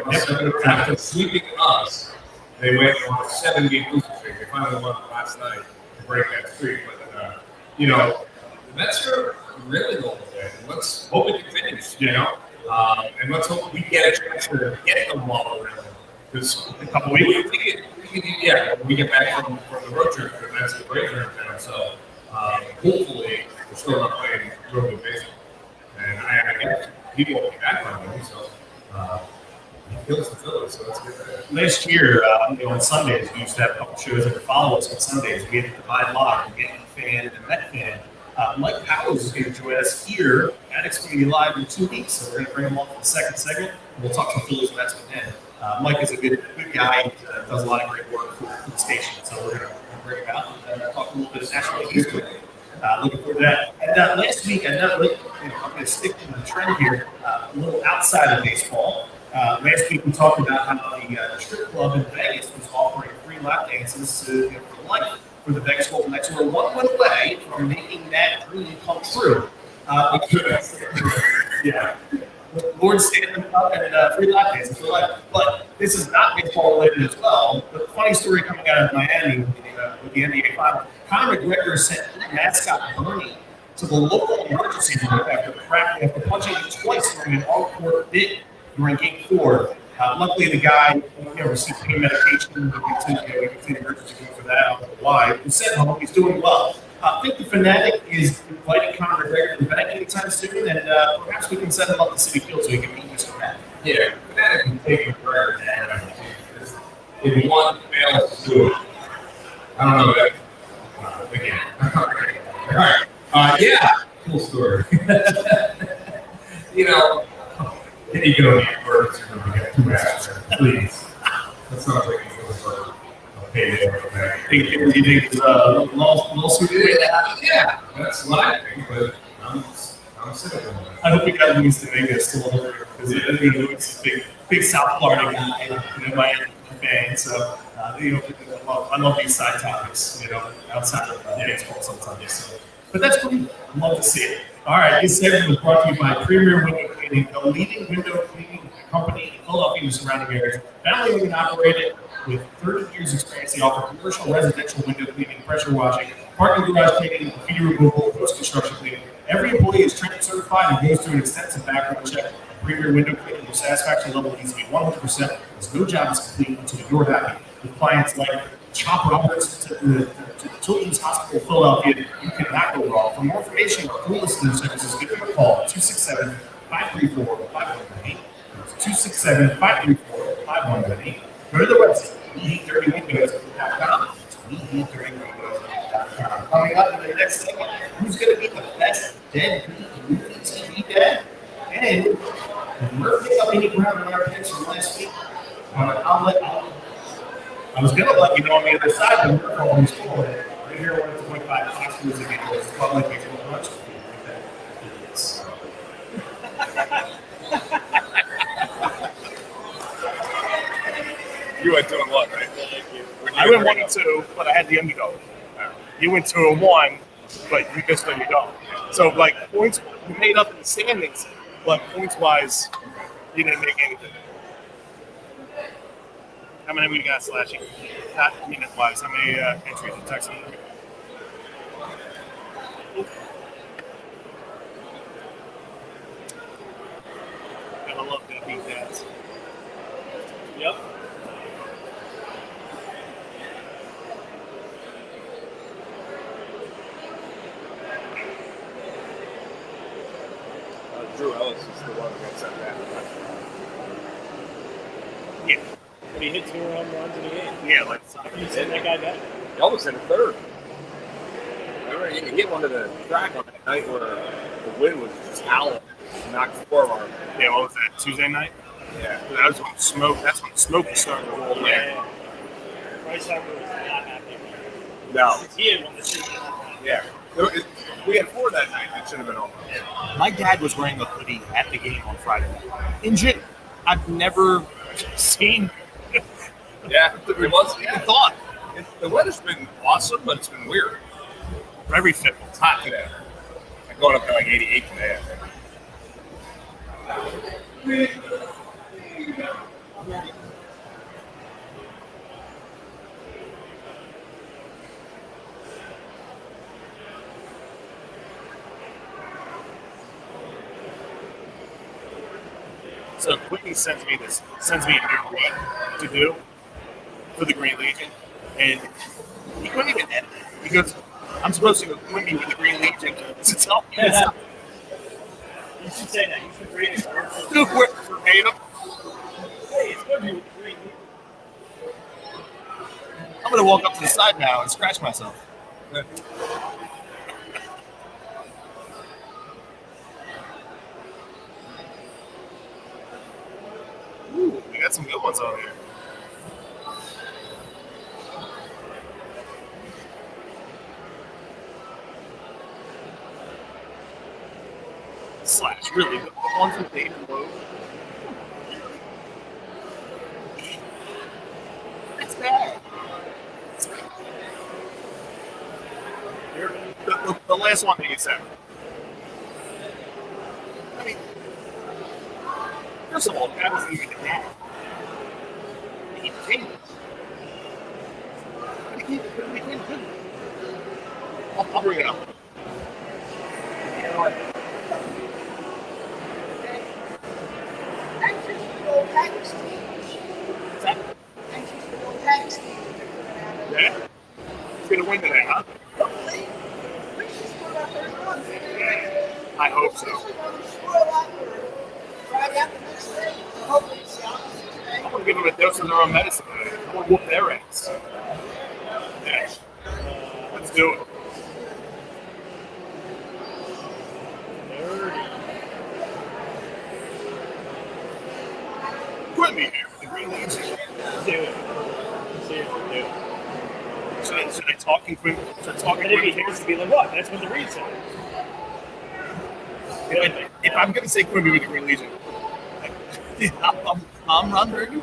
won 7 after sweeping us. They went on a 7-game losing streak. They finally won last night to break that streak. But the Mets are really going today. Let's hope it continues. And let's hope we get a chance to get the ball around. Because a couple weeks, we get back from the road trip, the Mets and Braves are in town. So hopefully we're still not playing real good baseball. And I guess people will be back on them. So he kills the Phillies, so that's good. Last year, on Sundays, we used to have a couple shows that would follow us on Sundays. We had the Divide Live, the Yankee fan and the Met fan. Mike Powers is going to join us here at Xfinity Live in 2 weeks, so we're going to bring him on for the second segment, and we'll talk to Phillies and Mets with him. Mike is a good guy, does a lot of great work for the station, so we're going to bring him out and talk a little bit of National League East with him. Looking forward to that. And last week, I'm going to stick to the trend here, a little outside of baseball. Last week, we talked about how the strip club in Vegas was offering free lap dances for life for the Vegas Golden Knights, who were 1 win away from making that dream come true. Yeah. Lord Stanley Cup and free lap dances for life. But this is not baseball related as well. The funny story coming out of Miami with the NBA Final, Conor McGregor sent mascot Bernie to the local emergency room after punching him twice during an on-court bid during Game 4. Luckily, the guy received pain medication. We can see the emergency room for that. I don't know why. He sent home. He's doing well. I think the Fanatic is inviting Conor McGregor to the back anytime soon, and perhaps we can send him up to City Field so he can meet Mr. Matt. Yeah, Fanatic can take McGregor down. If one fails to do it, I don't know that. Again. All right. Yeah. Cool story. Can you go to the emergency room to get 2 hours? Please. That's not like you for a payday or a Do you think it's a lawsuit way to happen? Yeah, that's what I think, but I'm cynical. I hope we got Luis to Vegas still over because Luis is a big South Florida guy, Miami fan. So, I love these side topics, outside of baseball sometimes. So. But that's pretty. I'd love to see it. All right, this segment was brought to you by Premier Window Cleaning, the leading window cleaning company in Philadelphia and surrounding areas. Family owned and operated with 30 years experience. They offer commercial, residential window cleaning, pressure washing, parking garage cleaning, graffiti removal, post-construction cleaning. Every employee is trained, certified, and goes through an extensive background check. Premier Window Cleaning, your satisfaction level needs to be 100%. There's no job is complete until you're happy. With clients like Chop Roberts to the Children's Hospital of Philadelphia, you cannot go wrong. For more information on full listening services, give them a call, 267-534-5118. 267-534-5118. Go to the website, we30windows.com. we30windows.com. Coming up in the next segment, who's going to be the best deadbeat movie TV dad? And we're picking up any ground on our picks from last week. I was going to let you know on the other side, but we're calling school. Right here, 1.5 Fox News again. It's public baseball brunch. You went 2 and 1, right? I went 1 and 2, but I had the underdog. You went 2 and 1, but you missed the underdog. So, points, you made up in the standings, but points-wise, you didn't make anything. How many we got slashing? Not minute-wise. How many entries in Texas? Gotta love that beat that. Yep. Drew Ellis is the one that said that. Yeah. But he hit 2 home runs in the game. Yeah, like You seen that guy back? He almost hit a third. Remember, he hit one to the track on that night where the wind was just howling, knocked 4 of our. yeah, what was that? Tuesday night? Yeah. That was when smoke. That's when smoke was starting to roll in. Yeah. Bryce Harper was not happy. No. He had won the season. Yeah. We had 4 that night. That should have been over. My dad was wearing a hoodie at the game on Friday night. In gym. I've never seen Yeah. It was. the Yeah. thought. The weather's been awesome, but it's been weird. Very fickle. It's hot today. I'm going up to like 88 today, I think. So Whitney sends me a new what to do for the Green Legion, and he couldn't even edit it. He goes, I'm supposed to go Whitney with the Green Legion to tell me this. You should say that. You should read it. Dude, we're verbatim. Hey, it's good you read. I'm gonna walk up to the side now and scratch myself. Ooh, we got some good ones on here. Slash, really, the one from David Lowe. That's bad. The last one that you said. I mean, first of all, the guy wasn't even a dad. He became it. But he became good. I'll bring it up. Yeah? He's going to win today, huh? I hope so. I'm going to give them a dose of their own medicine today. I'm going to whoop their ass. Yeah. Let's do it. Put me here. The Green Legion. Do it. Seriously, do it. Should I talk in Quinn? Should I talk in And if he Quinn? hears to be like, what? That's what the read said. If I'm going to say Quimby with the Green Legion, I'm Ron Burgundy.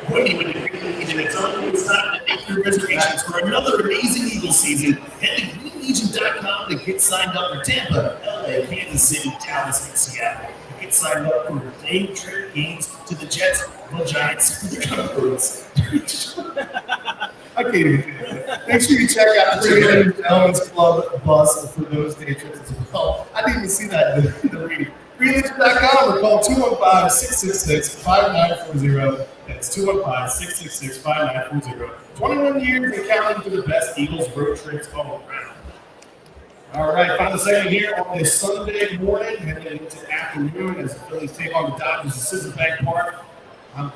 Quimby with the Green Legion. It's time to make your reservations for another amazing Eagles season. Head to greenlegion.com to get signed up for Tampa, LA, Kansas City, Dallas, and Seattle. Get signed up for day trip games to the Jets, the Giants, the Cowboys. I can't even do that. Make sure you check out the Greenlegion Gentlemen's Club bus for those day trips as well. I didn't even see that in the reading. Greenlegion.com or call 215-666-5940. That's 215-666-5940. 21 years and counting for the best Eagles road trips all around. All right, final segment here on this Sunday morning, heading into afternoon as the Phillies take on the Dodgers at Citizens Bank Park. I'm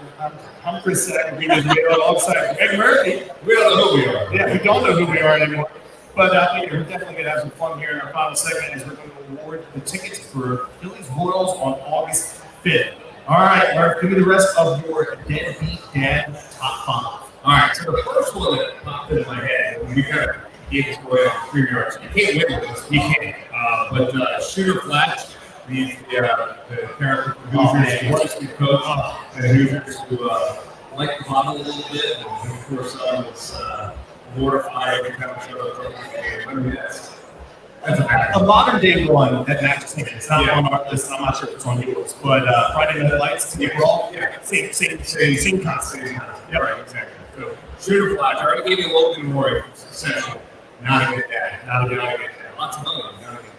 Chris Sack, alongside Greg Murphy. We don't know who we are. Yeah, we don't know who we are anymore. But we're definitely going to have some fun here in our final segment as we're going to award the tickets for Phillies Royals on August 5th. All right, Murph, give me the rest of your deadbeat dad top 5. All right, so the first one that popped into my head, we kind of gave this away on 3 yards. You can't win with this. You can't. But Shooter Flash, the character from Hoosiers who wants to coach, and Hoosiers who like the bottle a little bit, and of course was mortified every time I showed up to the game. I mean, that's a modern day one that matches him. It's not on our list. I'm not sure if it's on yours, but Friday Night Lights. We're all same concept. Yep. Right, exactly. So, Shooter Flash, I already gave you Logan Roy, essential. Not a good dad. Not a good dad. Lots of other ones, not a good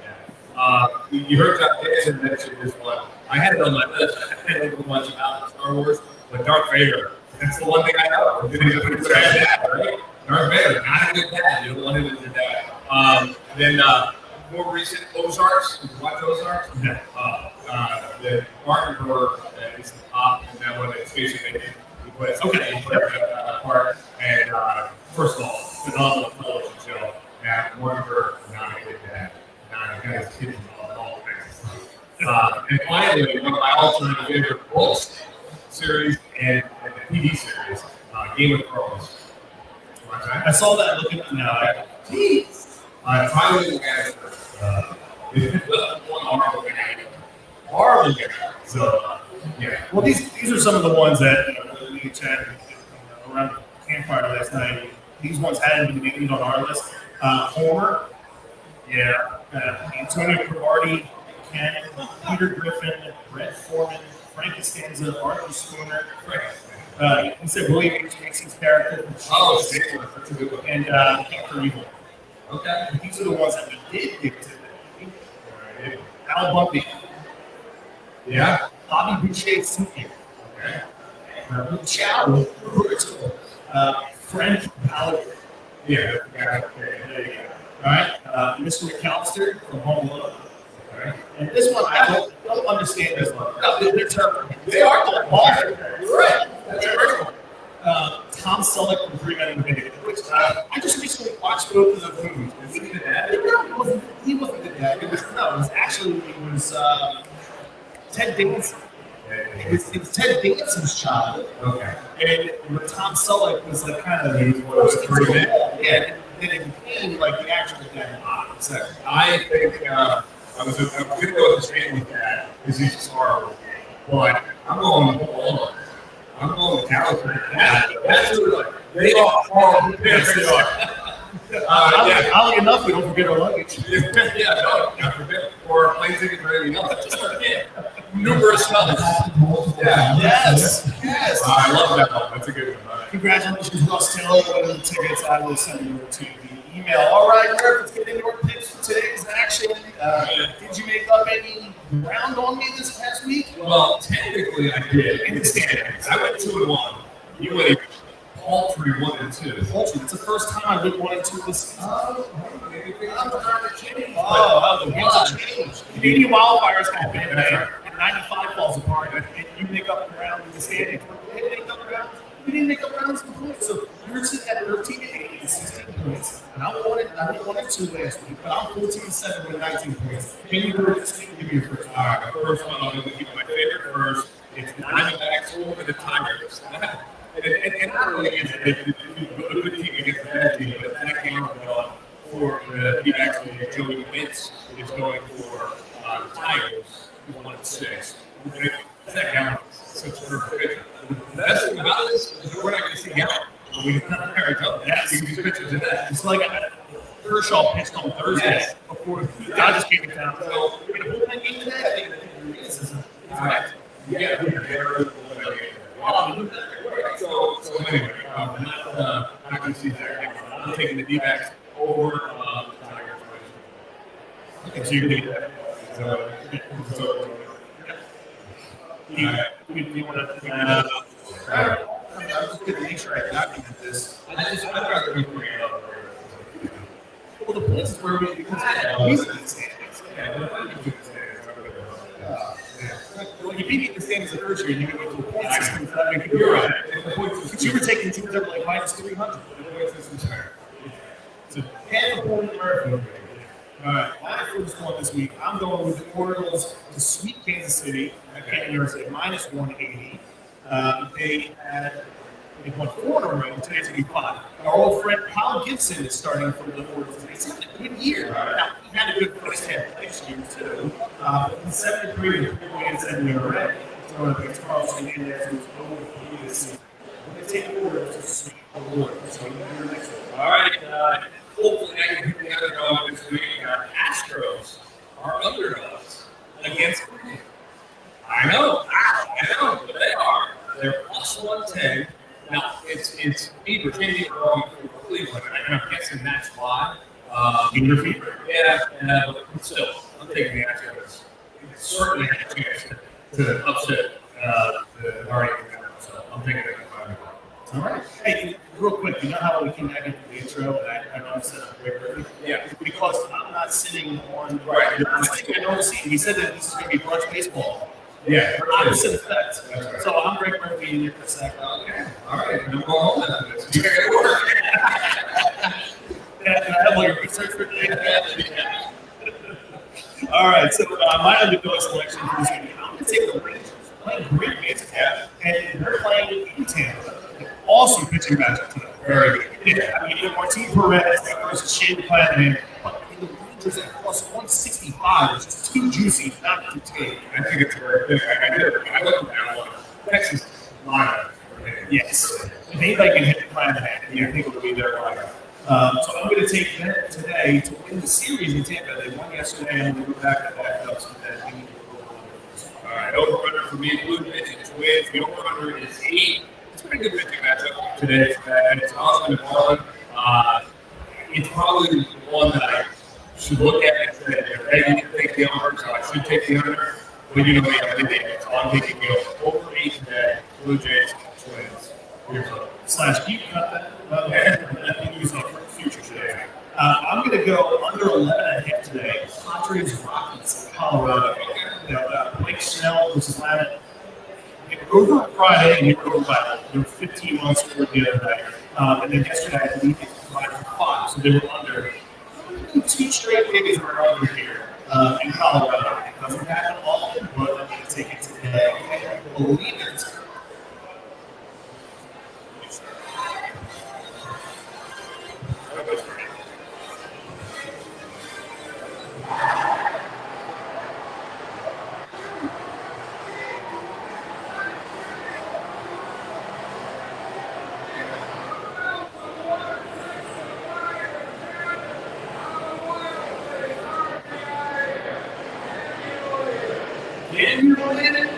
dad. You heard John Dixon mention this one. I had it on my list. I didn't know much about Star Wars, but Darth Vader. That's the one thing I know. He's a good dad, right? Darth Vader, not a good dad. You don't want him as your dad. Then more recent Ozarks. Did you watch Ozarks? Yeah. The Martin Burr is the top in that one. It's basically he plays part. And first of all, phenomenal television show. And Martin Burr, not a good dad. Not a good kid. All kinds of stuff. And finally, one of my all-time favorite books series and the TV series, Game of Thrones. I saw that looking at now. Jeez. Finally, horrible guy. So, yeah. Well, these are some of the ones that we chatted around the campfire last night. These ones hadn't been named on our list. Homer, yeah. Antonio Crabtree, Ken, Peter Griffin, Brett Foreman, Frank Costanza, Arthur Spooner. He said William H. Macy's character. Oh, that's a good one. And Dr. Evil. Okay. These are the ones that we did get to. Al Bundy. Yeah. Bobby Boucher Sr. Okay. Chow. Frank Ballard. Yeah. There you go. All right. Mr. McAllister from Home Alone. Okay. And this one, I don't understand this one. No, they're terrible. They are awful. You're right. That's a great one. Tom Selleck from 3 Men in the Big, which I just recently watched both of those movies. Is he the dad? He wasn't the dad. It was Ted Danson. It's Ted Danson's child. Okay. And Tom Selleck was like kind of yeah, and it became like the actual dad. I think I'm going to go with the Stanley dad because he's just horrible. But I'm going with Walmart. I'm going with California. That's what they are horrible. Yes, they are. Oddly enough, we don't forget our luggage. Yeah, no, not forget. Or plane tickets or anything else. Just forget. Numerous others. Yeah. Yes. I love that one. That's a good one. Congratulations, Russ Taylor. One of the tickets I will send you to the email. All right, Eric, let's get into our picks for today's action. Did you make up any ground on me this past week? Well, technically, I did. In the standings, I went 2-1. You went paltry 1-2. Paltry. It's the first time I went 1 and 2 this season. Maybe things are starting to change. The winds have changed. Canadian wildfires happen, and 95 falls apart, and you make up the ground in the standings. You didn't make up rounds of points, so you're sitting at 13-8 and 16 points. And I went 1 and 2 last week, but I'm 14-7 with 19 points. Can you go this week and give me your first one? All right, first one, I'm going to give you my favorite first. It's the Diamondbacks over the Tigers. And not only is it a good team against a bad team, but that game for the D-backs and Joey Wentz is going for the Tigers, who won 6. That Gallup is such a perfect pitcher. The best thing about this is we're not going to see Gallup. We can he's pitching to that. It's like Kershaw pitched on Thursday before the Dodgers came in town. So we're going to put that game today. I think it is. Yeah, So anyway, not going to see that. I'm taking the D-backs over the Tigers. Okay, so you're going to do that. So Do you want to? I'm just going to make sure I document this. I'd rather be free. Well, the points is where we because he's in the standings. Well, you beat me in the standings the first year, and you went to the point system. You're right. But you were taking teams that were like minus 300. It's a half a point American. All right, my first one this week, I'm going with the Orioles to sweep Kansas City at University at minus 180. They won 4 in a row. Today's going to be 5. Our old friend Kyle Gibson is starting for the Orioles. He's had a good year. Now, he had a good first half last year, too. The 7-3 and 3 wins and we were red. So against Carlson and there was over the previous season. When they take over, it's a sweet award. So you're next one. All right. Hopefully, I can hit the underdog this week. Astros are underdogs against Cleveland. I know, but they are. They're plus 110. Now, it's fever, changing wrong for Cleveland, and I'm guessing that's why. Fever. Yeah, but still, I'm taking the Astros. Certainly have a chance to upset the Guardians. So I'm taking it. All right. Hey, real quick, you know how we came back into the intro and I noticed that I'm way early? Yeah. Because I'm not sitting on Right. the thing I noticed. We said that this is going to be brunch baseball. Yeah. Opposite effect. So I'm Greg Murphy and you're Chris Sack. Okay. All right. I'm going home after this. You gotta work. Yeah, I have all your research for today. All right, so my underdog selection for this week, I'm going to take the Rangers. Playing great baseball, and they're playing in Tampa. Awesome pitching matchup today. Very good. Yeah, I mean, you have Martin Perez versus Shane McClanahan, but the Rangers at plus 165 is just too juicy not to take. I think it's a very big. I looked at that one. Texas lineup. Yes. If anybody can hit McClanahan, you think it would be their lineup. So I'm going to take them today to win the series in Tampa. They won yesterday, and we go back to back ups to that. We need to go over. All right, over-under for me, Blue Jays wins. The over-under is 8. It's a pretty good pitching matchup today. And it's Austin and Marlin. It's probably the one that I should look at and say, hey, you need to take the under, so I should take the under. But you know me, I'm taking it. So I'm taking over 8 today. Blue Jays wins. Here's up. Slash, can you cut that? I'm using it for the future today. I'm going to go under 11.5 today. Padres Rockies in Colorado. Blake Snell versus Lamont. They were over Friday and they were over by 15 months the other night. And then yesterday, I believe they combined for 5, so they were under. 2 straight days were under here in Colorado. It doesn't happen often, but I'm going to take it today. I believe it. Can you believe it?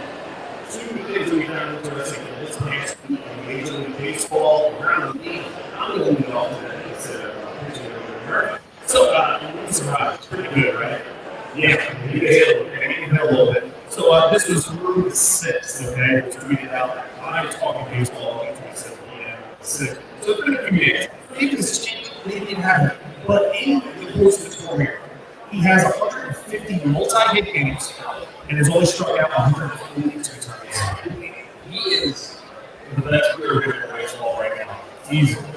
2 things we found interesting in this past week in Major League Baseball around the league. I'm going to lead off today instead of pitching over America. So, surprise, pretty good, right? Yeah, you can a little bit. So, this was June 6th, okay? It was tweeted out. I'm talking baseball on 27 p.m. 6th. So, it's been a few days. Maybe this has changed, maybe it hasn't. But in the course of his career, he has 150 multi-hit games and has only struck out 142 times. He is the best player in baseball right now. Easily.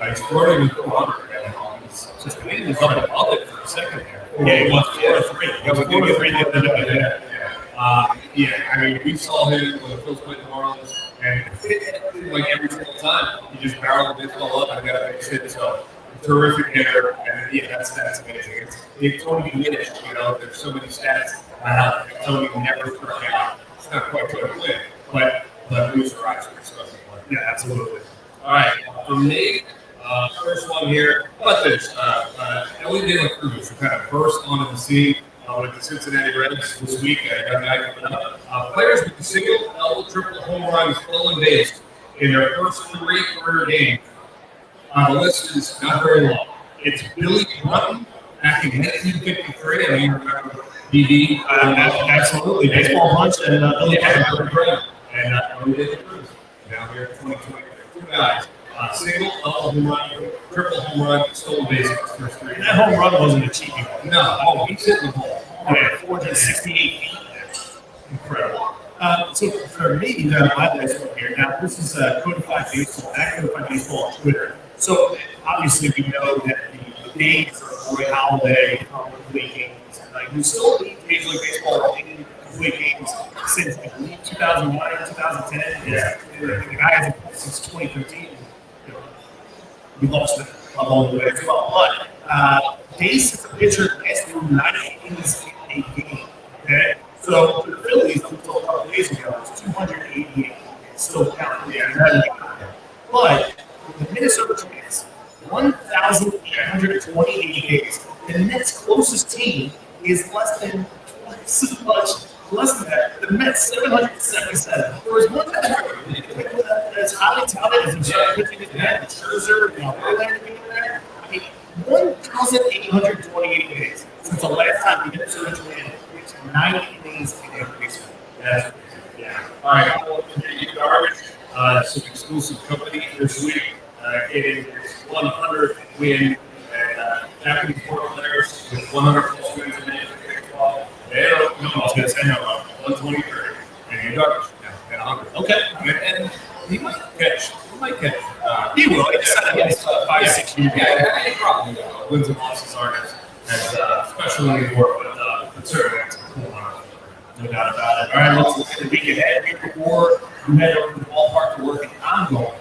He's flirting with 400 right now. He's just been up above it for a second there. Yeah, he was 4-3. Yeah, we did get 3 the other day. Yeah, I mean, we saw him when the Phils played the Marlins, and like every single time, he just barreled the baseball up and got a base hit. So, terrific hitter, and yeah, that's amazing. It's totally diminished, you know. There's so many stats about how Tony never struck out. It's not quite going to win, but Luis Arias is a special player. Yeah, absolutely. All right, for me, first one here. How about this? Ellie De La Cruz, who kind of burst onto the scene with the Cincinnati Reds this week. Players with the single, double, triple, home run, stolen base in their first 3 career games. The list is not very long. It's Billy Brunton back in 1953. I mean, you remember BB? Absolutely. Baseball punch and Billy Brunton. And Ellie De La Cruz. Now here at 2020. 2 guys. Single, double, home run, triple home run, stolen base in his first 3 And that home run wasn't a cheap one. No, he's hitting the ball. Yeah, 468 feet. Incredible. So for me, my last one here. Now, this is Codified Baseball, at Codified Baseball on Twitter. So obviously, we know that the days of Roy Halladay, complete games, like we still need Major League Baseball in complete games since I believe 2001 or 2010. Yeah. The guy hasn't played since 2013. You know, we lost it along the way as well. But Base is a pitcher that has through 9 innings in a game. Okay? So the Phillies, until a couple days ago, was 288. Still counting. Yeah. But the Minnesota Twins, 1,828 days. The next closest team is less than that. The Mets 777. There was one that's highly touted as a pitching his man, Scherzer, Verlander being there. I mean, 1,828 days since the last time the Minnesota Twins reached 90 days in their baseball. Yeah. All right. I want to get you garbage. Some exclusive company this week. Getting his 100th win and Japanese football players with 100 plus wins in baseball. They're no, I was going to say no, 123. And you're garbage. And 100. Okay. And he might catch. He will. He has 5-6 years. Yeah, any problem. Wins and losses aren't as especially when you work with certain that's a cool one. No doubt about it. All right, let's look at the week ahead. Week before, we head over to the ballpark to work, and I'm going.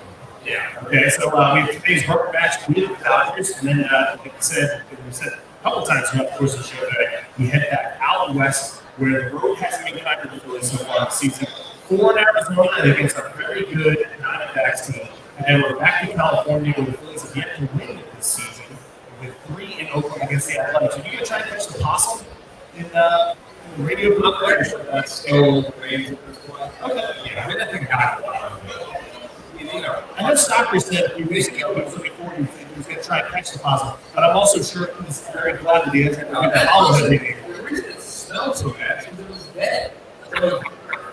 Yeah. Okay, so we have today's rubber match with the Dodgers, and then, like we said a couple times throughout the course of the show today, we head back out west, where the road hasn't been kind of the Phillies so far this season. 4 in Arizona against a very good Diamondbacks team, and then we're back to California, where the Phillies have yet to win this season, with 3 in Oakland against the Athletics. Are you going to try to catch the possum in radio book? That's so crazy at this point. Okay. Yeah, I mean, I think I I know Stocker said a few weeks ago he was looking forward to he was going to try and catch the possum, but I'm also sure he's very glad that he hasn't got the holiday meeting. The reason it smelled so bad is because it was dead. So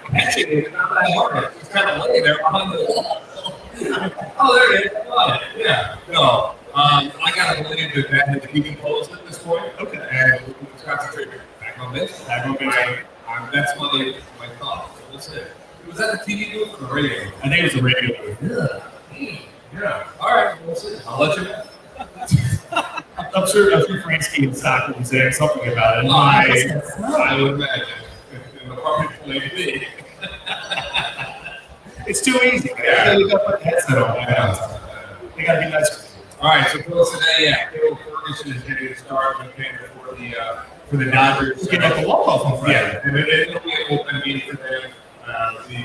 catching it is not that hard. It's kind of laying there behind the wall. Oh, there it is. Oh, yeah. No. I gotta believe that that had decomposed at this point. Okay. And it's concentrated back on this. That's my thought. So we'll see. Was that the TV booth or the radio? I think it was the radio booth. Yeah. All right. We'll see. I'll let you know. I'm sure Fransky and Stocker would say something about it. I would imagine. In the apartment maybe. It's too easy. Yeah. You got to put the headset on. They got to be nice. All right, so for us today, yeah, Caleb Ferguson is getting a start for the Dodgers. Get up the wall off on Friday. Yeah, and it'll be an open meeting for them.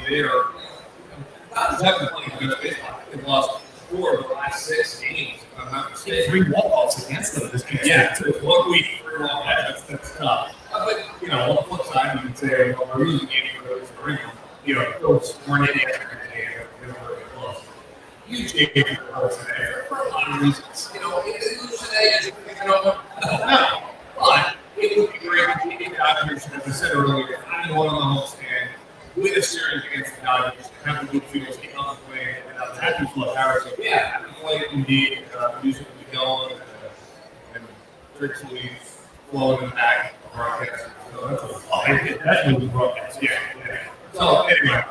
They are Dodgers haven't played good baseball. They've lost 4 of the last 6 games. If I'm not mistaken. 3 walk-offs against them this game. Yeah, so it's 1 week, 3 walk-offs. That's tough. But you know, on the flip side, you can say, well, we're losing games for those 3. You know, those weren't any extra game. They were really close. Huge game for us today for a lot of reasons. You know, if they lose today, is it going to go? No. But it would be great to get the Dodgers, as I said earlier, 91 on the homestand, win a series against the Dodgers, have the good feelings, get on the plane, and happy flow. So, yeah, happy play indeed. Music will be going, and drinks will be flowing in the back of our broadcast. So that's It definitely was broadcast. yeah. So, anyway,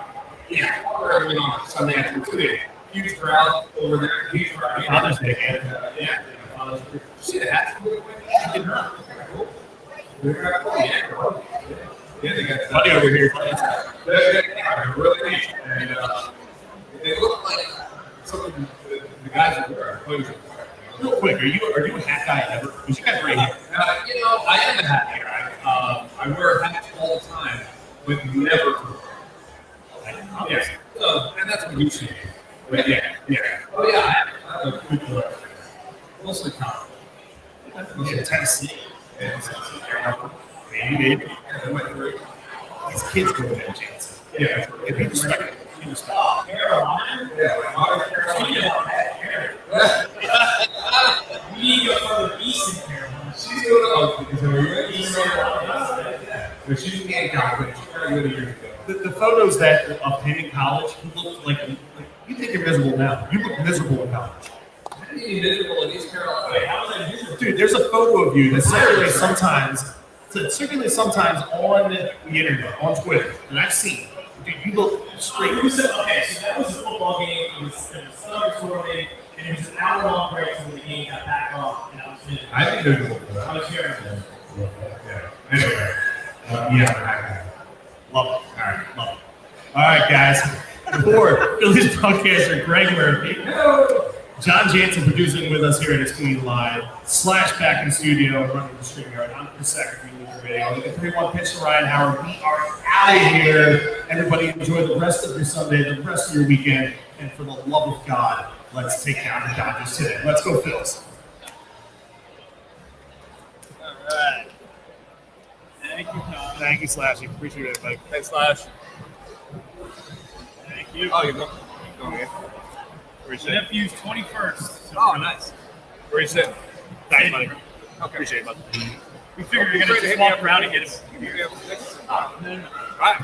yeah, we're everything on Sunday afternoon today. Huge crowd over there. Huge crowd. Father's Day, Yeah. Father's Day. See the hats? I did not. Yeah, they got Buddy over here. they're really neat. And they look like something the guys that wear are players. Real quick, are you a hat guy ever? Because you got great hair. You know, I am a hat guy. I wear hats all the time, but never. Yeah. So, and that's what you see. But yeah. Oh yeah, I have a good collection. Mostly common. Yeah, Tennessee. Maybe. These kids go to that chance. Yeah. If you respect it, you respect it. Carolina? You need to go further east in Carolina. She's doing it. She's in Hancock, but she's very good years ago. The photos that of him in college, he looked like you think you're miserable now. You look miserable in college. I didn't even miserable in East Carolina. Wait, how was that miserable? Dude, there's a photo of you that circulates sometimes on the internet, on Twitter, and I've seen. Dude, you look straight. Okay, so that was a football game. It was thunderstorming, and it was an hour-long break until the game got back on, and I was miserable. I think they're good for that. I was hearing Yeah. Anyway. Yeah. Love it. Love it. All right, guys. For Phillies broadcaster Greg Murphy John Jansen producing with us here at Xfinity Live, Slash back in studio and running the stream yard. I'm Chris Sacker, video. The 3-1 pitch to Ryan Howard. We are out of here. Everybody enjoy the rest of your Sunday, the rest of your weekend, and for the love of God, let's take down the Dodgers today. Let's go, Phils. All right. Thank you, Tom. Thank you, Slash. Appreciate it, everybody. Thanks, Slash. Thank you. Oh, you're going here. My nephew's 21st. So Oh, nice. Where are you sitting? Thanks, buddy. Okay. Appreciate it, bud. we figured we were Feel free going to hit just me walk up around and for get him. Give me a six. No. All right.